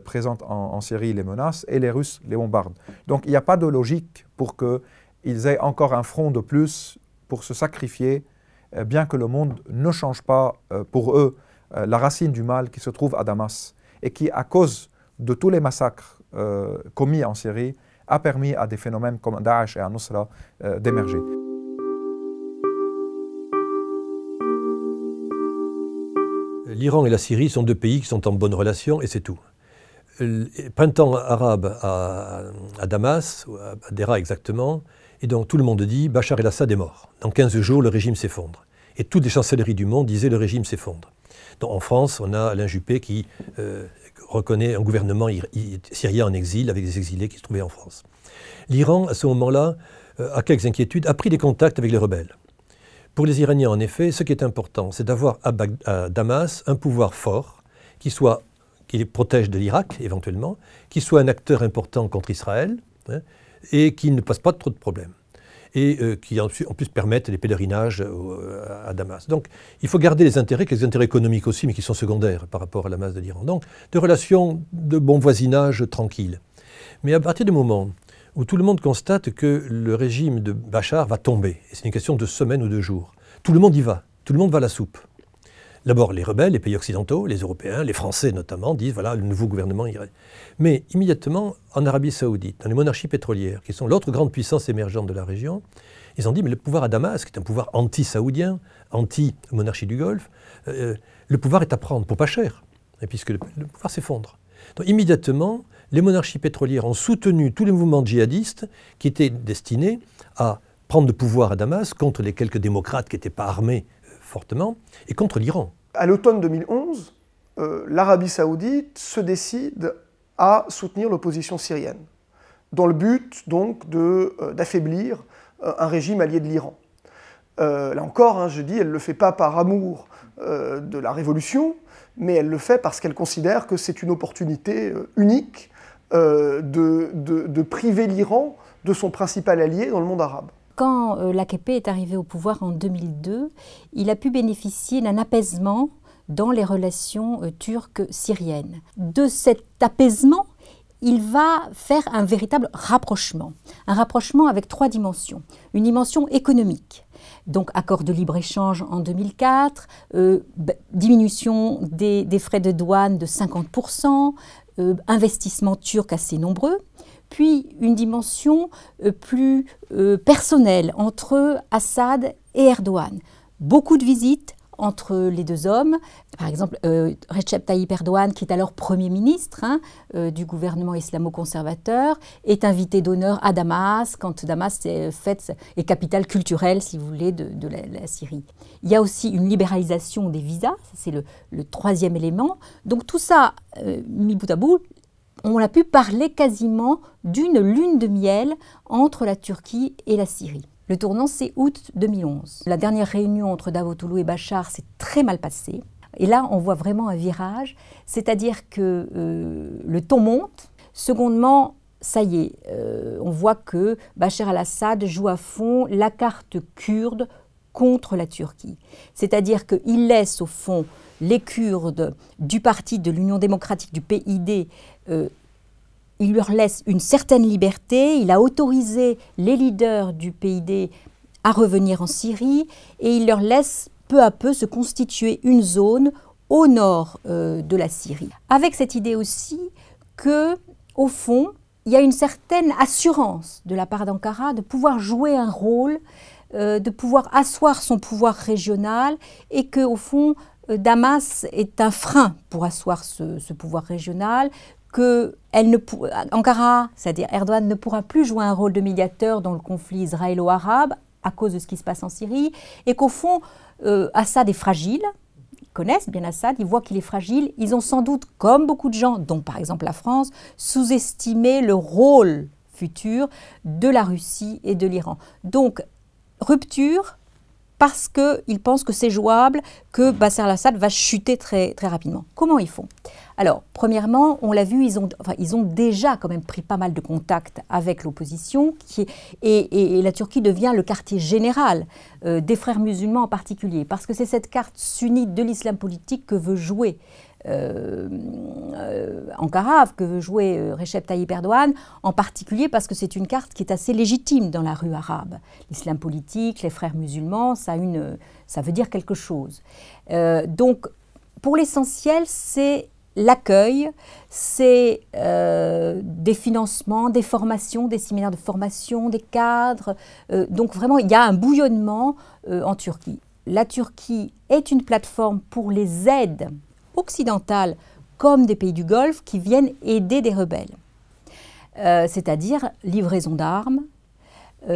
présentes en Syrie les menacent et les Russes les bombardent. Donc il n'y a pas de logique pour qu'ils aient encore un front de plus pour se sacrifier, bien que le monde ne change pas pour eux la racine du mal qui se trouve à Damas et qui, à cause de tous les massacres commis en Syrie, a permis à des phénomènes comme Daesh et Al-Nusra d'émerger. L'Iran et la Syrie sont 2 pays qui sont en bonne relation et c'est tout. Le printemps arabe à Damas, ou à Dera exactement, et donc tout le monde dit Bachar el-Assad est mort. Dans 15 jours, le régime s'effondre. Et toutes les chancelleries du monde disaient le régime s'effondre. Donc en France, on a Alain Juppé qui reconnaît un gouvernement syrien en exil avec des exilés qui se trouvaient en France. L'Iran, à ce moment-là, a quelques inquiétudes, a pris des contacts avec les rebelles. Pour les Iraniens, en effet, ce qui est important, c'est d'avoir à Damas un pouvoir fort qui les protège de l'Irak, éventuellement, qui soit un acteur important contre Israël, hein, et qui ne pose pas trop de problèmes. Et qui en plus permettent les pèlerinages à Damas. Donc il faut garder les intérêts économiques aussi, mais qui sont secondaires par rapport à la masse de l'Iran. Donc des relations de bon voisinage tranquilles. Mais à partir du moment où tout le monde constate que le régime de Bachar va tomber, et c'est une question de semaines ou de jours, tout le monde y va, tout le monde va à la soupe. D'abord, les rebelles, les pays occidentaux, les Européens, les Français notamment, disent voilà, le nouveau gouvernement irait. Mais immédiatement, en Arabie Saoudite, dans les monarchies pétrolières, qui sont l'autre grande puissance émergente de la région, ils ont dit mais le pouvoir à Damas, qui est un pouvoir anti-saoudien, anti-monarchie du Golfe, le pouvoir est à prendre pour pas cher, puisque le pouvoir s'effondre. Donc immédiatement, les monarchies pétrolières ont soutenu tous les mouvements djihadistes qui étaient destinés à prendre le pouvoir à Damas contre les quelques démocrates qui n'étaient pas armés fortement, et contre l'Iran. À l'automne 2011, l'Arabie Saoudite se décide à soutenir l'opposition syrienne, dans le but donc d'affaiblir un régime allié de l'Iran. Là encore, je dis, elle ne le fait pas par amour de la révolution, mais elle le fait parce qu'elle considère que c'est une opportunité unique de priver l'Iran de son principal allié dans le monde arabe. Quand l'AKP est arrivé au pouvoir en 2002, il a pu bénéficier d'un apaisement dans les relations turques-syriennes. De cet apaisement, il va faire un véritable rapprochement. Un rapprochement avec 3 dimensions. Une dimension économique. Donc accord de libre-échange en 2004, diminution des frais de douane de 50%, investissements turcs assez nombreux, puis une dimension plus personnelle entre Assad et Erdogan. Beaucoup de visites entre les 2 hommes. Par exemple, Recep Tayyip Erdogan, qui est alors Premier ministre du gouvernement islamo-conservateur, est invité d'honneur à Damas, quand Damas est capitale culturelle, si vous voulez, de la Syrie. Il y a aussi une libéralisation des visas, c'est le 3e élément. Donc tout ça, mis bout à bout, on a pu parler quasiment d'une lune de miel entre la Turquie et la Syrie. Le tournant, c'est août 2011. La dernière réunion entre Davutoglu et Bachar s'est très mal passée. Et là, on voit vraiment un virage, c'est-à-dire que le ton monte. Secondement, ça y est, on voit que Bachar al-Assad joue à fond la carte kurde contre la Turquie. C'est-à-dire qu'il laisse au fond les Kurdes du parti de l'Union démocratique du PID, il leur laisse une certaine liberté, il a autorisé les leaders du PID à revenir en Syrie et il leur laisse peu à peu se constituer une zone au nord de la Syrie. Avec cette idée aussi que, au fond, il y a une certaine assurance de la part d'Ankara de pouvoir jouer un rôle, de pouvoir asseoir son pouvoir régional et que, au fond, Damas est un frein pour asseoir ce pouvoir régional, que Ankara, c'est-à-dire Erdogan, ne pourra plus jouer un rôle de médiateur dans le conflit israélo-arabe à cause de ce qui se passe en Syrie, et qu'au fond, Assad est fragile. Ils connaissent bien Assad, ils voient qu'il est fragile. Ils ont sans doute, comme beaucoup de gens, dont par exemple la France, sous-estimé le rôle futur de la Russie et de l'Iran. Donc, rupture, parce qu'ils pensent que c'est jouable, que Bachar al-Assad va chuter très, très rapidement. Comment ils font? Alors, premièrement, on l'a vu, ils ont déjà quand même pris pas mal de contacts avec l'opposition, et la Turquie devient le quartier général des frères musulmans en particulier, parce que c'est cette carte sunnite de l'islam politique que veut jouer Ankara, que veut jouer Recep Tayyip Erdogan, en particulier parce que c'est une carte qui est assez légitime dans la rue arabe. L'islam politique, les frères musulmans, ça veut dire quelque chose. Donc, pour l'essentiel, c'est l'accueil, c'est des financements, des formations, des séminaires de formation, des cadres. Donc vraiment, il y a un bouillonnement en Turquie. La Turquie est une plateforme pour les aides occidentales comme des pays du Golfe qui viennent aider des rebelles. C'est-à-dire livraison d'armes,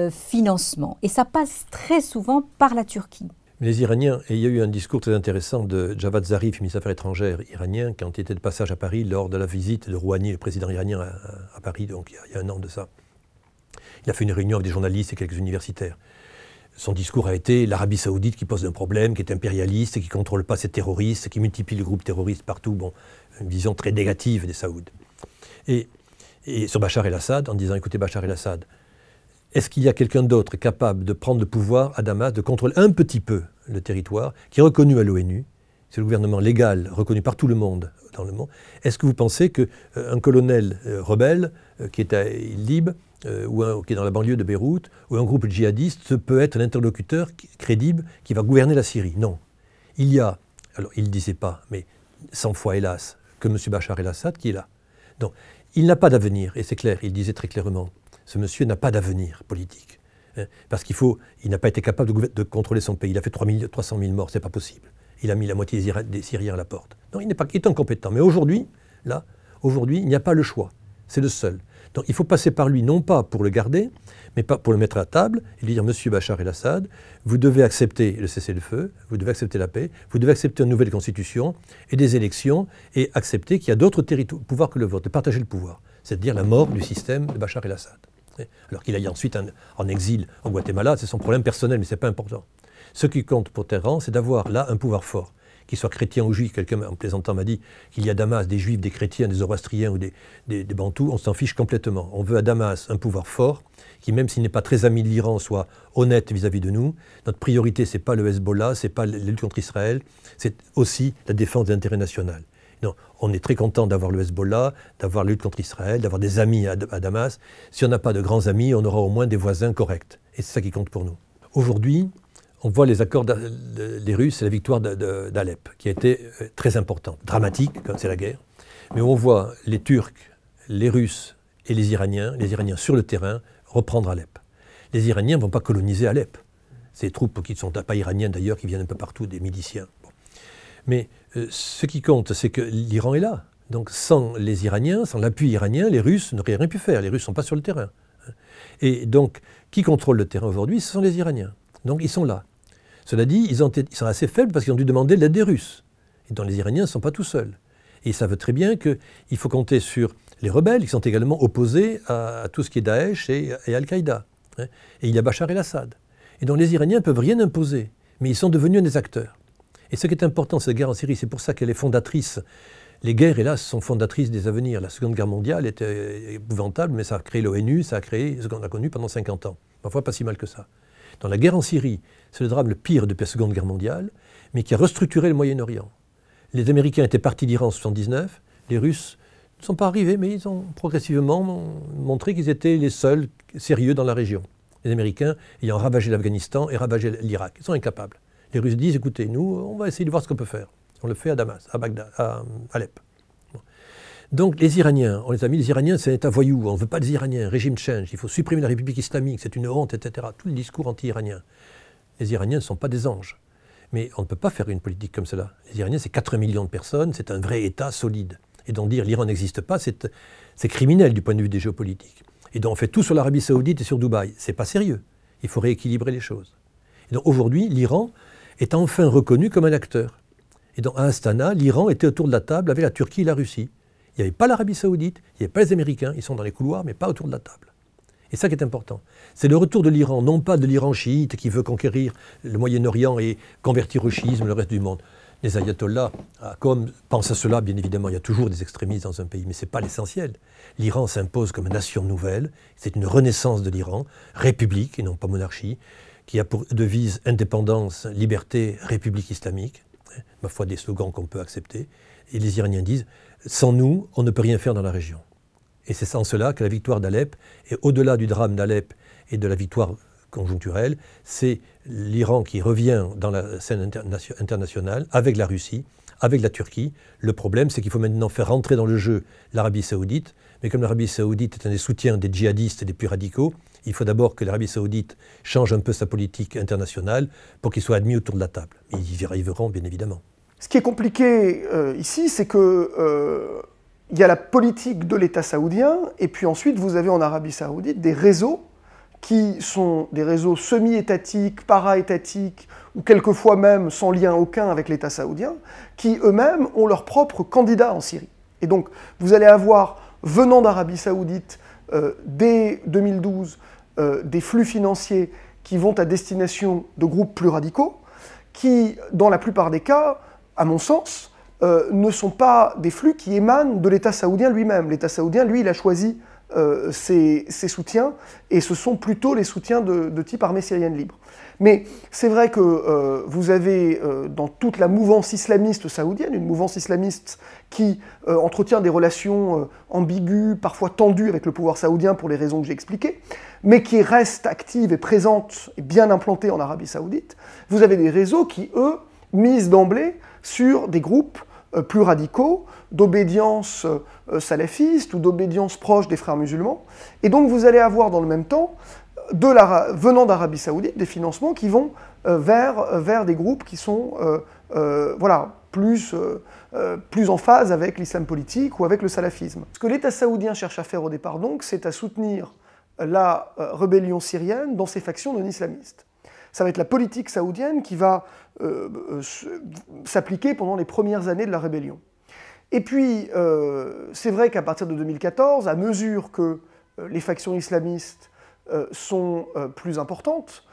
financement. Et ça passe très souvent par la Turquie. Les Iraniens, et il y a eu un discours très intéressant de Javad Zarif, ministre des Affaires étrangères iranien, quand il était de passage à Paris lors de la visite de Rouhani, le président iranien, à Paris, donc il y a un an de ça. Il a fait une réunion avec des journalistes et quelques universitaires. Son discours a été l'Arabie Saoudite qui pose un problème, qui est impérialiste, qui ne contrôle pas ses terroristes, qui multiplie les groupes terroristes partout. Bon, une vision très négative des Saouds. Et sur Bachar el-Assad, en disant, écoutez, Bachar el-Assad, est-ce qu'il y a quelqu'un d'autre capable de prendre le pouvoir à Damas, de contrôler un petit peu le territoire, qui est reconnu à l'ONU, c'est le gouvernement légal reconnu par tout le monde dans le monde. Est-ce que vous pensez qu'un colonel rebelle qui est à Idlib, ou qui est dans la banlieue de Beyrouth, ou un groupe djihadiste peut être un interlocuteur crédible qui va gouverner la Syrie? Non. Il y a, alors il ne disait pas, mais 100 fois hélas, que M. Bachar el-Assad qui est là. Donc, il n'a pas d'avenir, et c'est clair, il disait très clairement, ce monsieur n'a pas d'avenir politique. Hein, parce il n'a pas été capable de contrôler son pays. Il a fait 300 000 morts, c'est pas possible. Il a mis la moitié des Syriens à la porte. Non, il est incompétent. Mais aujourd'hui, il n'y a pas le choix. C'est le seul. Donc il faut passer par lui, non pas pour le garder, mais pas pour le mettre à table et lui dire, Monsieur Bachar el-Assad, vous devez accepter le cessez-le-feu, vous devez accepter la paix, vous devez accepter une nouvelle constitution et des élections et accepter qu'il y a d'autres pouvoirs que le vôtre, de partager le pouvoir. C'est-à-dire la mort du système de Bachar el-Assad. Alors qu'il aille ensuite en exil en Guatemala, c'est son problème personnel, mais ce n'est pas important. Ce qui compte pour Téhéran, c'est d'avoir là un pouvoir fort, qu'ils soient chrétiens ou juifs. Quelqu'un, en plaisantant, m'a dit qu'il y a à Damas des juifs, des chrétiens, des zoroastriens ou des bantous. On s'en fiche complètement. On veut à Damas un pouvoir fort qui, même s'il n'est pas très ami de l'Iran, soit honnête vis-à-vis de nous. Notre priorité, ce n'est pas le Hezbollah, ce n'est pas la lutte contre Israël, c'est aussi la défense de l'intérêt national. Non, on est très content d'avoir le Hezbollah, d'avoir la lutte contre Israël, d'avoir des amis à Damas. Si on n'a pas de grands amis, on aura au moins des voisins corrects. Et c'est ça qui compte pour nous. Aujourd'hui, on voit les accords des Russes et la victoire d'Alep, qui a été très importante, dramatique, comme c'est la guerre. Mais on voit les Turcs, les Russes et les Iraniens sur le terrain, reprendre Alep. Les Iraniens ne vont pas coloniser Alep. Ces troupes qui ne sont pas iraniennes d'ailleurs, qui viennent un peu partout, des miliciens. Bon. Mais ce qui compte, c'est que l'Iran est là. Donc sans les Iraniens, sans l'appui iranien, les Russes n'auraient rien pu faire. Les Russes ne sont pas sur le terrain. Et donc, qui contrôle le terrain aujourd'hui? Ce sont les Iraniens. Donc ils sont là. Cela dit, ils sont assez faibles parce qu'ils ont dû demander l'aide des Russes. Et donc les Iraniens ne sont pas tout seuls. Et ils savent très bien qu'il faut compter sur les rebelles qui sont également opposés à tout ce qui est Daesh et Al-Qaïda. Et il y a Bachar el-Assad. Et donc les Iraniens ne peuvent rien imposer, mais ils sont devenus des acteurs. Et ce qui est important, cette guerre en Syrie, c'est pour ça qu'elle est fondatrice. Les guerres, hélas, sont fondatrices des avenirs. La Seconde Guerre mondiale était épouvantable, mais ça a créé l'ONU, ça a créé ce qu'on a connu pendant 50 ans. Parfois pas si mal que ça. Dans la guerre en Syrie, c'est le drame le pire depuis la Seconde Guerre mondiale, mais qui a restructuré le Moyen-Orient. Les Américains étaient partis d'Iran en 1979, les Russes ne sont pas arrivés, mais ils ont progressivement montré qu'ils étaient les seuls sérieux dans la région. Les Américains ayant ravagé l'Afghanistan et ravagé l'Irak. Ils sont incapables. Les Russes disent, écoutez, nous, on va essayer de voir ce qu'on peut faire. On le fait à Damas, à Bagdad, à Alep. Bon. Donc les Iraniens, on les a mis, les Iraniens c'est un État voyou, on ne veut pas des Iraniens, régime change, il faut supprimer la République islamique, c'est une honte, etc. Tout le discours anti-iranien. Les Iraniens ne sont pas des anges. Mais on ne peut pas faire une politique comme cela. Les Iraniens, c'est 4 millions de personnes, c'est un vrai État solide. Et donc dire l'Iran n'existe pas, c'est criminel du point de vue des géopolitiques. Et donc on fait tout sur l'Arabie Saoudite et sur Dubaï. C'est pas sérieux. Il faut rééquilibrer les choses. Et donc aujourd'hui, l'Iran est enfin reconnu comme un acteur. Et donc à Astana, l'Iran était autour de la table avec la Turquie et la Russie. Il n'y avait pas l'Arabie Saoudite, il n'y avait pas les Américains, ils sont dans les couloirs, mais pas autour de la table. Et ça qui est important. C'est le retour de l'Iran, non pas de l'Iran chiite qui veut conquérir le Moyen-Orient et convertir au chiisme le reste du monde. Les ayatollahs, comme pensent à cela, bien évidemment, il y a toujours des extrémistes dans un pays, mais ce n'est pas l'essentiel. L'Iran s'impose comme nation nouvelle, c'est une renaissance de l'Iran, république et non pas monarchie, qui a pour devise indépendance, liberté, république islamique, ma foi des slogans qu'on peut accepter. Et les Iraniens disent, sans nous, on ne peut rien faire dans la région. Et c'est en cela que la victoire d'Alep, et au-delà du drame d'Alep et de la victoire conjoncturelle, c'est l'Iran qui revient dans la scène internationale avec la Russie, avec la Turquie. Le problème, c'est qu'il faut maintenant faire rentrer dans le jeu l'Arabie Saoudite. Mais comme l'Arabie Saoudite est un des soutiens des djihadistes et des plus radicaux, il faut d'abord que l'Arabie Saoudite change un peu sa politique internationale pour qu'ils soient admis autour de la table. Et ils y arriveront, bien évidemment. Ce qui est compliqué ici, c'est que il y a la politique de l'État saoudien, et puis ensuite vous avez en Arabie Saoudite des réseaux qui sont des réseaux semi-étatiques, para-étatiques, ou quelquefois même sans lien aucun avec l'État saoudien, qui eux-mêmes ont leurs propres candidats en Syrie. Et donc vous allez avoir, venant d'Arabie Saoudite, dès 2012, des flux financiers qui vont à destination de groupes plus radicaux, qui, dans la plupart des cas, à mon sens, ne sont pas des flux qui émanent de l'État saoudien lui-même. L'État saoudien, lui, il a choisi ses soutiens, et ce sont plutôt les soutiens de type armée syrienne libre. Mais c'est vrai que vous avez dans toute la mouvance islamiste saoudienne, une mouvance islamiste qui entretient des relations ambiguës, parfois tendues avec le pouvoir saoudien pour les raisons que j'ai expliquées, mais qui reste active et présente et bien implantée en Arabie Saoudite. Vous avez des réseaux qui, eux, misent d'emblée sur des groupes plus radicaux, d'obédience salafiste ou d'obédience proche des frères musulmans. Et donc vous allez avoir dans le même temps, venant d'Arabie Saoudite, des financements qui vont vers des groupes qui sont voilà, plus en phase avec l'islam politique ou avec le salafisme. Ce que l'État saoudien cherche à faire au départ donc, c'est à soutenir la rébellion syrienne dans ses factions non islamistes. Ça va être la politique saoudienne qui va s'appliquer pendant les premières années de la rébellion. Et puis, c'est vrai qu'à partir de 2014, à mesure que les factions islamistes sont plus importantes,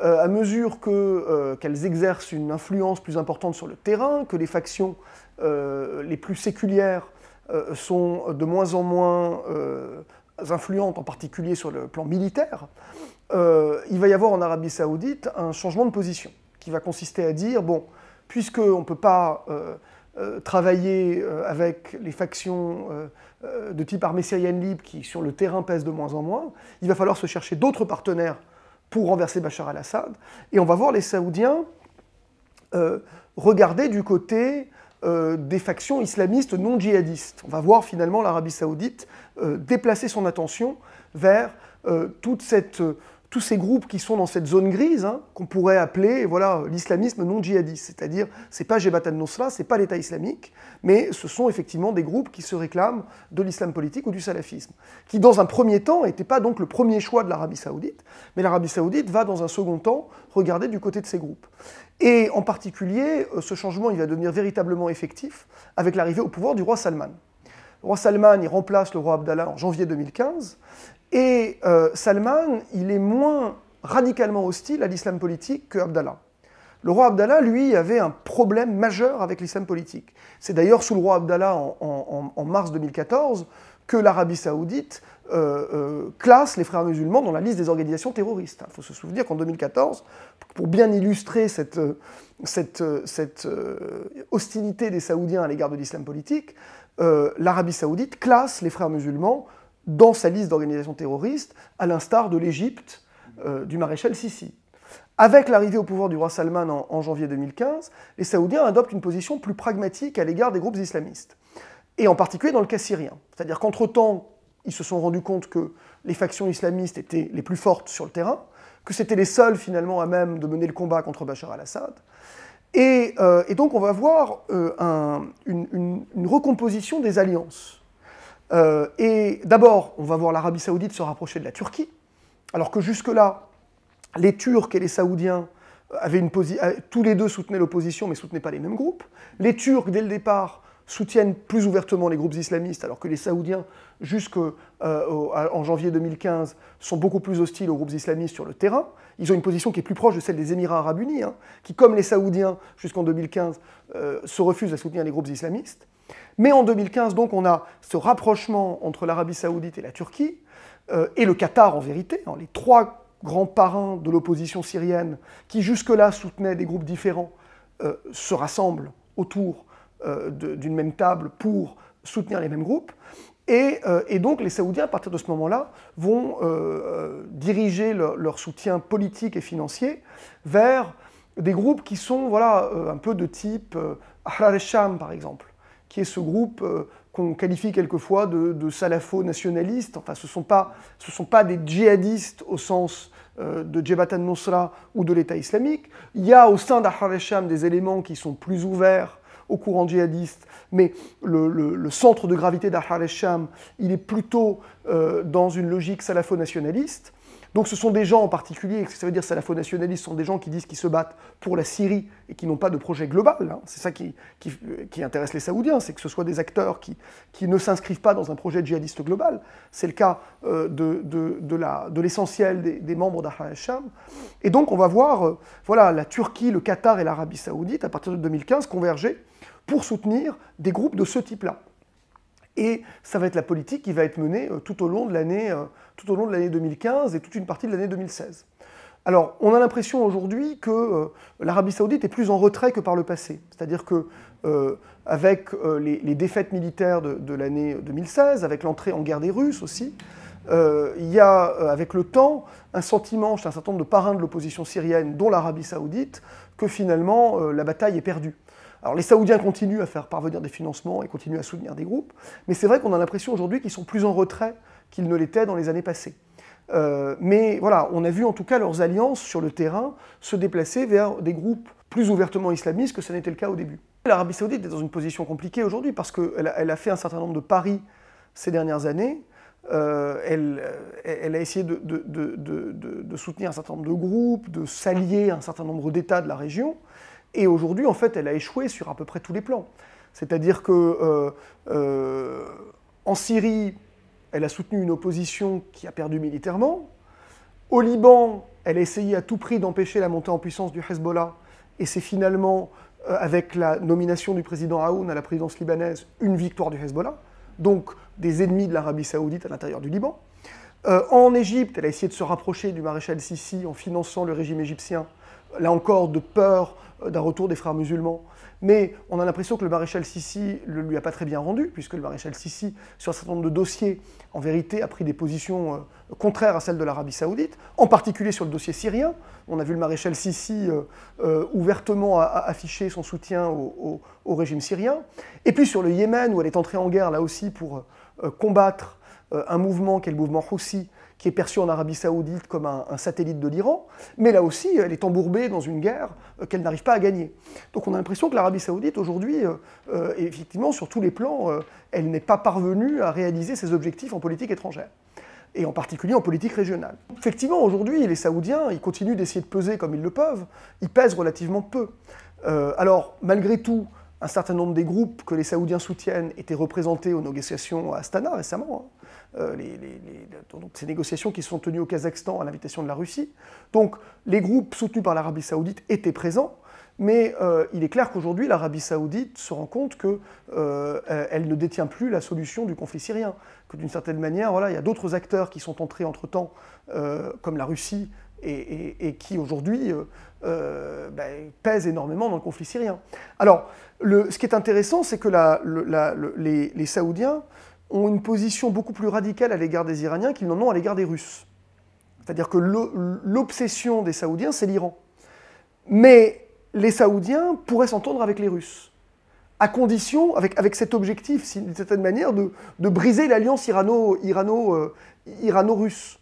à mesure qu'elles exercent une influence plus importante sur le terrain, que les factions les plus séculières sont de moins en moins influentes, en particulier sur le plan militaire, il va y avoir en Arabie Saoudite un changement de position qui va consister à dire, bon, puisqu'on ne peut pas travailler avec les factions de type armée syrienne libre qui, sur le terrain, pèsent de moins en moins, il va falloir se chercher d'autres partenaires pour renverser Bachar al-Assad. Et on va voir les Saoudiens regarder du côté des factions islamistes non djihadistes. On va voir finalement l'Arabie Saoudite déplacer son attention vers tous ces groupes qui sont dans cette zone grise, hein, qu'on pourrait appeler voilà, l'islamisme non djihadiste. C'est-à-dire, ce n'est pas Jebhat al-Nusra, ce n'est pas l'État islamique, mais ce sont effectivement des groupes qui se réclament de l'islam politique ou du salafisme, qui dans un premier temps n'étaient pas donc le premier choix de l'Arabie Saoudite, mais l'Arabie Saoudite va dans un second temps regarder du côté de ces groupes. Et en particulier, ce changement il va devenir véritablement effectif avec l'arrivée au pouvoir du roi Salman. Le roi Salman il remplace le roi Abdallah en janvier 2015, et Salman, il est moins radicalement hostile à l'islam politique que Abdallah. Le roi Abdallah, lui, avait un problème majeur avec l'islam politique. C'est d'ailleurs sous le roi Abdallah, en mars 2014, que l'Arabie Saoudite classe les frères musulmans dans la liste des organisations terroristes. Il faut se souvenir qu'en 2014, pour bien illustrer cette hostilité des Saoudiens à l'égard de l'islam politique, l'Arabie Saoudite classe les frères musulmans dans sa liste d'organisations terroristes, à l'instar de l'Égypte du maréchal Sissi. Avec l'arrivée au pouvoir du roi Salman en janvier 2015, les Saoudiens adoptent une position plus pragmatique à l'égard des groupes islamistes, et en particulier dans le cas syrien. C'est-à-dire qu'entre-temps, ils se sont rendus compte que les factions islamistes étaient les plus fortes sur le terrain, que c'était les seuls finalement à même de mener le combat contre Bachar al-Assad. Et donc on va voir une recomposition des alliances. Et d'abord, on va voir l'Arabie Saoudite se rapprocher de la Turquie, alors que jusque-là, les Turcs et les Saoudiens tous les deux soutenaient l'opposition, mais ne soutenaient pas les mêmes groupes. Les Turcs, dès le départ, soutiennent plus ouvertement les groupes islamistes, alors que les Saoudiens, jusqu'en janvier 2015, sont beaucoup plus hostiles aux groupes islamistes sur le terrain. Ils ont une position qui est plus proche de celle des Émirats arabes unis, hein, qui, comme les Saoudiens, jusqu'en 2015, se refusent à soutenir les groupes islamistes. Mais en 2015, donc, on a ce rapprochement entre l'Arabie Saoudite et la Turquie, et le Qatar en vérité, hein, les trois grands parrains de l'opposition syrienne, qui jusque-là soutenaient des groupes différents, se rassemblent autour d'une même table pour soutenir les mêmes groupes. Et donc les Saoudiens, à partir de ce moment-là, vont diriger leur soutien politique et financier vers des groupes qui sont voilà, un peu de type Ahrar al-Sham, par exemple, qui est ce groupe qu'on qualifie quelquefois de salafo-nationalistes. Enfin, ce ne sont pas des djihadistes au sens de Jebhat al-Nusra ou de l'État islamique. Il y a au sein d'Ahrar al-Sham des éléments qui sont plus ouverts au courant djihadiste, mais le centre de gravité d'Ahrar al-Sham, il est plutôt dans une logique salafo-nationaliste. Donc ce sont des gens en particulier, ce que ça veut dire salafo-nationalistes, sont des gens qui disent qu'ils se battent pour la Syrie et qui n'ont pas de projet global. Hein. C'est ça qui intéresse les Saoudiens, c'est que ce soit des acteurs qui ne s'inscrivent pas dans un projet djihadiste global. C'est le cas de l'essentiel des membres d'Ahrar al-Sham. Et donc on va voir voilà, la Turquie, le Qatar et l'Arabie Saoudite, à partir de 2015, converger pour soutenir des groupes de ce type-là. Et ça va être la politique qui va être menée tout au long de l'année 2015 et toute une partie de l'année 2016. Alors, on a l'impression aujourd'hui que l'Arabie Saoudite est plus en retrait que par le passé. C'est-à-dire que avec les défaites militaires de l'année 2016, avec l'entrée en guerre des Russes aussi, il y a, avec le temps, un sentiment chez un certain nombre de parrains de l'opposition syrienne, dont l'Arabie Saoudite, que finalement la bataille est perdue. Alors les Saoudiens continuent à faire parvenir des financements et continuent à soutenir des groupes, mais c'est vrai qu'on a l'impression aujourd'hui qu'ils sont plus en retrait qu'ils ne l'étaient dans les années passées. Mais voilà, on a vu en tout cas leurs alliances sur le terrain se déplacer vers des groupes plus ouvertement islamistes que ce n'était le cas au début. L'Arabie Saoudite est dans une position compliquée aujourd'hui parce qu'elle a fait un certain nombre de paris ces dernières années. Elle a essayé de soutenir un certain nombre de groupes, de s'allier à un certain nombre d'États de la région. Et aujourd'hui, en fait, elle a échoué sur à peu près tous les plans. C'est-à-dire que en Syrie, elle a soutenu une opposition qui a perdu militairement. Au Liban, elle a essayé à tout prix d'empêcher la montée en puissance du Hezbollah, et c'est finalement, avec la nomination du président Aoun à la présidence libanaise, une victoire du Hezbollah, donc des ennemis de l'Arabie saoudite à l'intérieur du Liban. En Égypte, elle a essayé de se rapprocher du maréchal Sissi en finançant le régime égyptien, là encore de peur d'un retour des frères musulmans. Mais on a l'impression que le maréchal Sissi ne lui a pas très bien rendu, puisque le maréchal Sissi, sur un certain nombre de dossiers, en vérité, a pris des positions contraires à celles de l'Arabie saoudite, en particulier sur le dossier syrien. On a vu le maréchal Sissi ouvertement afficher son soutien au régime syrien. Et puis sur le Yémen, où elle est entrée en guerre, là aussi, pour combattre un mouvement qui est le mouvement Houthi, qui est perçu en Arabie saoudite comme un satellite de l'Iran, mais là aussi, elle est embourbée dans une guerre qu'elle n'arrive pas à gagner. Donc on a l'impression que l'Arabie saoudite, aujourd'hui, effectivement, sur tous les plans, elle n'est pas parvenue à réaliser ses objectifs en politique étrangère, et en particulier en politique régionale. Effectivement, aujourd'hui, les Saoudiens, ils continuent d'essayer de peser comme ils le peuvent, ils pèsent relativement peu. Alors, malgré tout, un certain nombre des groupes que les Saoudiens soutiennent étaient représentés aux négociations à Astana récemment, donc ces négociations qui se sont tenues au Kazakhstan à l'invitation de la Russie. Donc les groupes soutenus par l'Arabie saoudite étaient présents, mais il est clair qu'aujourd'hui l'Arabie saoudite se rend compte qu'elle ne détient plus la solution du conflit syrien, que d'une certaine manière, voilà, il y a d'autres acteurs qui sont entrés entre-temps, comme la Russie, et qui aujourd'hui pèsent énormément dans le conflit syrien. Alors, ce qui est intéressant, c'est que les Saoudiens ont une position beaucoup plus radicale à l'égard des Iraniens qu'ils n'en ont à l'égard des Russes. C'est-à-dire que l'obsession des Saoudiens, c'est l'Iran. Mais les Saoudiens pourraient s'entendre avec les Russes, à condition, avec cet objectif, d'une certaine manière, de briser l'alliance irano-russe.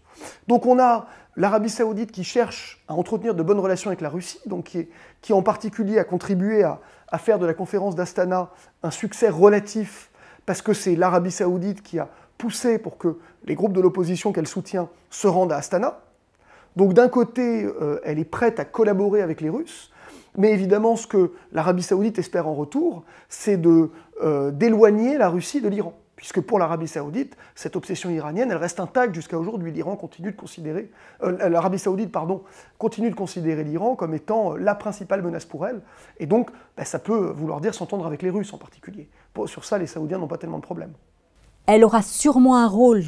Donc on a l'Arabie saoudite qui cherche à entretenir de bonnes relations avec la Russie, donc qui en particulier a contribué à faire de la conférence d'Astana un succès relatif, parce que c'est l'Arabie saoudite qui a poussé pour que les groupes de l'opposition qu'elle soutient se rendent à Astana. Donc d'un côté, elle est prête à collaborer avec les Russes, mais évidemment ce que l'Arabie saoudite espère en retour, c'est d'éloigner la Russie de l'Iran. Puisque pour l'Arabie saoudite, cette obsession iranienne, elle reste intacte jusqu'à aujourd'hui. L'Arabie saoudite, continue de considérer l'Iran comme étant la principale menace pour elle. Et donc, ça peut vouloir dire s'entendre avec les Russes en particulier. Sur ça, les Saoudiens n'ont pas tellement de problèmes. Elle aura sûrement un rôle,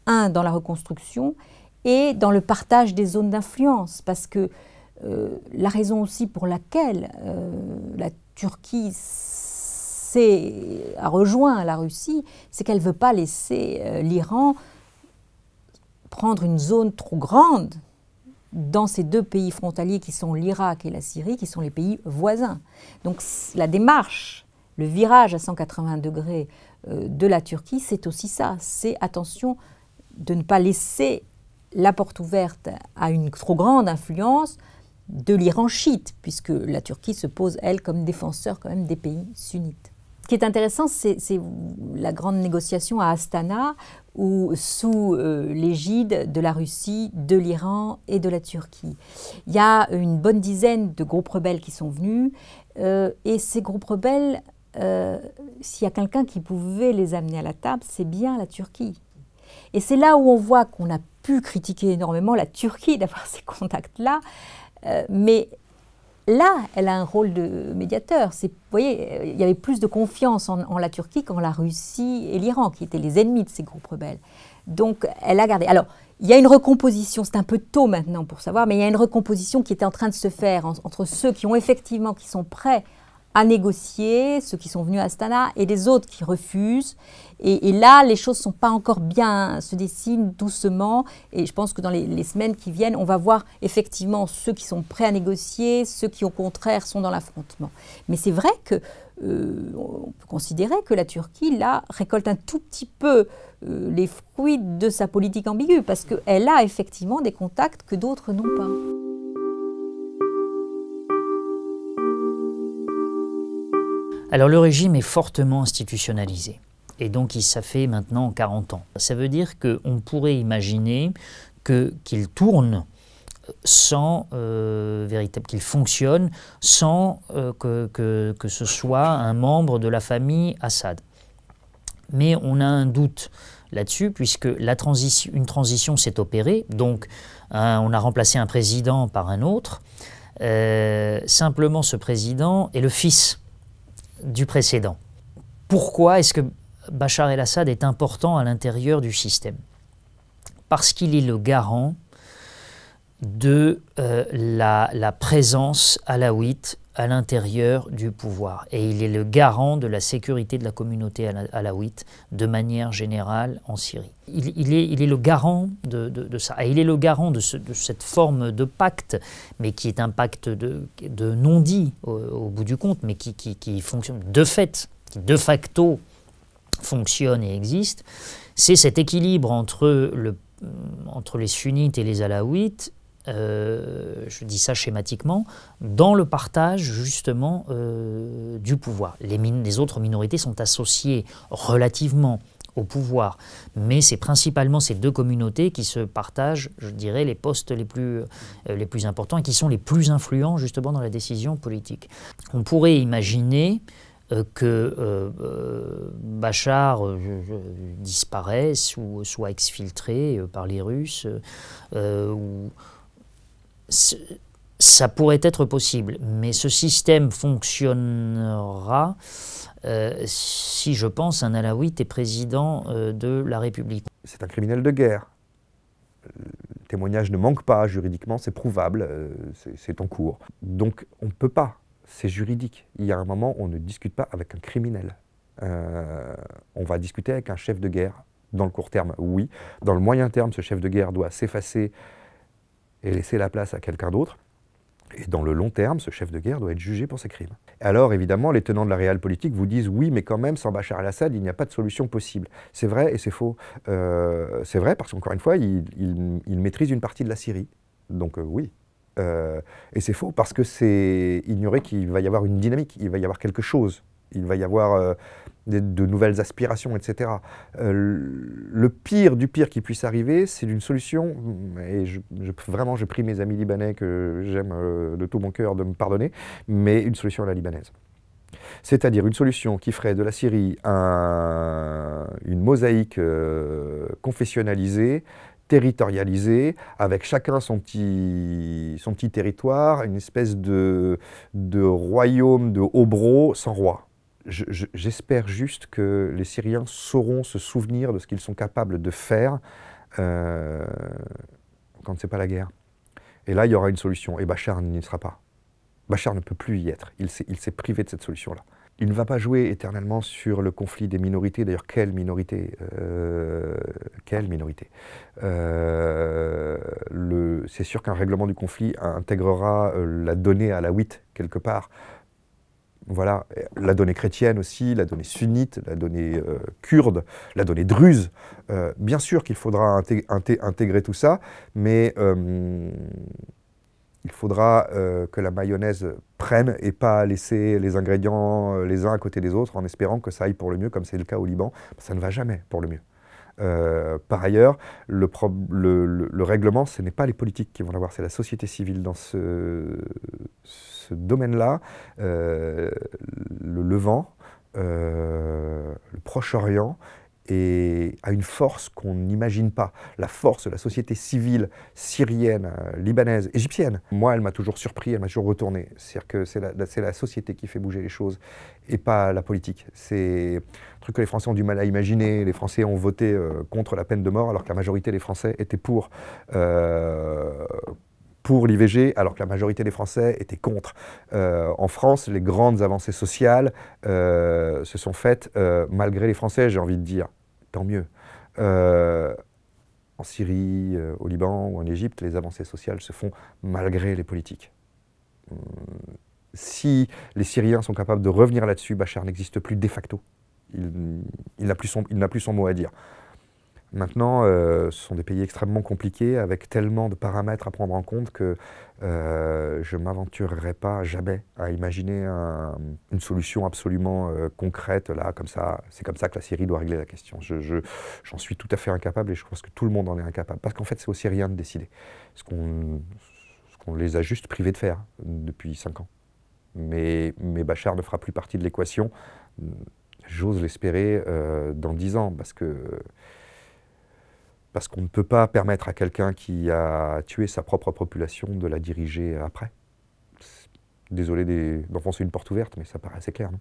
dans la reconstruction et dans le partage des zones d'influence. Parce que la raison aussi pour laquelle la Turquie a rejoint la Russie, c'est qu'elle ne veut pas laisser l'Iran prendre une zone trop grande dans ces deux pays frontaliers qui sont l'Irak et la Syrie, qui sont les pays voisins. Donc la démarche, le virage à 180 degrés de la Turquie, c'est aussi ça. C'est attention de ne pas laisser la porte ouverte à une trop grande influence de l'Iran chiite, puisque la Turquie se pose, elle, comme défenseur quand même des pays sunnites. Ce qui est intéressant, c'est la grande négociation à Astana, où, sous l'égide de la Russie, de l'Iran et de la Turquie. Il y a une bonne dizaine de groupes rebelles qui sont venus, et ces groupes rebelles, s'il y a quelqu'un qui pouvait les amener à la table, c'est bien la Turquie. Et c'est là où on voit qu'on a pu critiquer énormément la Turquie d'avoir ces contacts-là, mais là, elle a un rôle de médiateur. Vous voyez, il y avait plus de confiance en la Turquie qu'en la Russie et l'Iran, qui étaient les ennemis de ces groupes rebelles. Donc, elle a gardé. Alors, il y a une recomposition, c'est un peu tôt maintenant pour savoir, mais il y a une recomposition qui était en train de se faire entre ceux qui sont prêts à négocier, ceux qui sont venus à Astana, et les autres qui refusent. Et là, les choses ne sont pas encore bien, se dessinent doucement. Et je pense que dans les semaines qui viennent, on va voir effectivement ceux qui sont prêts à négocier, ceux qui, au contraire, sont dans l'affrontement. Mais c'est vrai qu'on peut considérer que la Turquie, là, récolte un tout petit peu les fruits de sa politique ambiguë, parce qu'elle a effectivement des contacts que d'autres n'ont pas. Alors le régime est fortement institutionnalisé. Et donc ça fait maintenant 40 ans. Ça veut dire qu'on pourrait imaginer qu'il tourne sans qu'il fonctionne sans que ce soit un membre de la famille Assad. Mais on a un doute là-dessus, puisque une transition s'est opérée, donc on a remplacé un président par un autre. Simplement, ce président est le fils du précédent. Pourquoi est-ce que Bachar el-Assad est important à l'intérieur du système? Parce qu'il est le garant de la présence alaouite à l'intérieur du pouvoir. Et il est le garant de la sécurité de la communauté alaouite de manière générale en Syrie. Il est le garant de ça. Et il est le garant de cette forme de pacte, mais qui est un pacte de non-dit au bout du compte, mais qui fonctionne de fait, qui de facto fonctionne et existe. C'est cet équilibre entre les sunnites et les alaouites, je dis ça schématiquement, dans le partage justement du pouvoir. Les autres minorités sont associées relativement au pouvoir, mais c'est principalement ces deux communautés qui se partagent, je dirais, les postes les plus importants et qui sont les plus influents justement dans la décision politique. On pourrait imaginer que Bachar disparaisse ou soit exfiltré par les Russes, ça pourrait être possible, mais ce système fonctionnera si, je pense, un alaouite est président de la République. C'est un criminel de guerre. Le témoignage ne manque pas juridiquement, c'est prouvable, c'est en cours. Donc on ne peut pas, c'est juridique. Il y a un moment où on ne discute pas avec un criminel. On va discuter avec un chef de guerre. Dans le court terme, oui. Dans le moyen terme, ce chef de guerre doit s'effacer et laisser la place à quelqu'un d'autre. Et dans le long terme, ce chef de guerre doit être jugé pour ses crimes. Alors évidemment, les tenants de la réalpolitik vous disent oui, mais quand même, sans Bachar el-Assad, il n'y a pas de solution possible. C'est vrai et c'est faux. C'est vrai parce qu'encore une fois, il maîtrise une partie de la Syrie. Donc oui. Et c'est faux parce que c'est ignorer qu'il va y avoir une dynamique, il va y avoir quelque chose. Il va y avoir de nouvelles aspirations, etc. Le pire du pire qui puisse arriver, c'est une solution, et vraiment je prie mes amis libanais que j'aime de tout mon cœur de me pardonner, mais une solution à la libanaise. C'est-à-dire une solution qui ferait de la Syrie une mosaïque confessionnalisée, territorialisée, avec chacun son petit territoire, une espèce de royaume de Hobro sans roi. J'espère juste que les Syriens sauront se souvenir de ce qu'ils sont capables de faire quand ce n'est pas la guerre. Et là, il y aura une solution, et Bachar n'y sera pas. Bachar ne peut plus y être, il s'est privé de cette solution-là. Il ne va pas jouer éternellement sur le conflit des minorités. D'ailleurs, quelle minorité quelle minorité C'est sûr qu'un règlement du conflit intégrera la donnée alaouite quelque part. Voilà, la donnée chrétienne aussi, la donnée sunnite, la donnée kurde, la donnée druze. Bien sûr qu'il faudra intégrer tout ça, mais il faudra que la mayonnaise prenne et pas laisser les ingrédients les uns à côté des autres en espérant que ça aille pour le mieux, comme c'est le cas au Liban. Ça ne va jamais pour le mieux. Par ailleurs, le règlement, ce n'est pas les politiques qui vont l'avoir, c'est la société civile dans ce domaine-là. Le Levant, le Proche-Orient, et a une force qu'on n'imagine pas. La force de la société civile syrienne, libanaise, égyptienne. Moi, elle m'a toujours surpris, elle m'a toujours retourné. C'est-à-dire que c'est la société qui fait bouger les choses et pas la politique. C'est un truc que les Français ont du mal à imaginer. Les Français ont voté contre la peine de mort alors que la majorité des Français étaient pour l'IVG, alors que la majorité des Français étaient contre. En France, les grandes avancées sociales se sont faites malgré les Français, j'ai envie de dire. Tant mieux. En Syrie, au Liban ou en Égypte, les avancées sociales se font malgré les politiques. Si les Syriens sont capables de revenir là-dessus, Bachar n'existe plus de facto. Il n'a plus son mot à dire. Maintenant, ce sont des pays extrêmement compliqués, avec tellement de paramètres à prendre en compte que je ne m'aventurerai pas jamais à imaginer une solution absolument concrète, là, comme ça. C'est comme ça que la Syrie doit régler la question. J'en suis tout à fait incapable et je pense que tout le monde en est incapable. Parce qu'en fait, c'est aux Syriens de décider. Ce qu'on les a juste privés de faire depuis 5 ans. Mais Bachar ne fera plus partie de l'équation. J'ose l'espérer dans 10 ans, parce que Parce qu'on ne peut pas permettre à quelqu'un qui a tué sa propre population de la diriger après. Désolé d'enfoncer une porte ouverte, mais ça paraît assez clair, non ?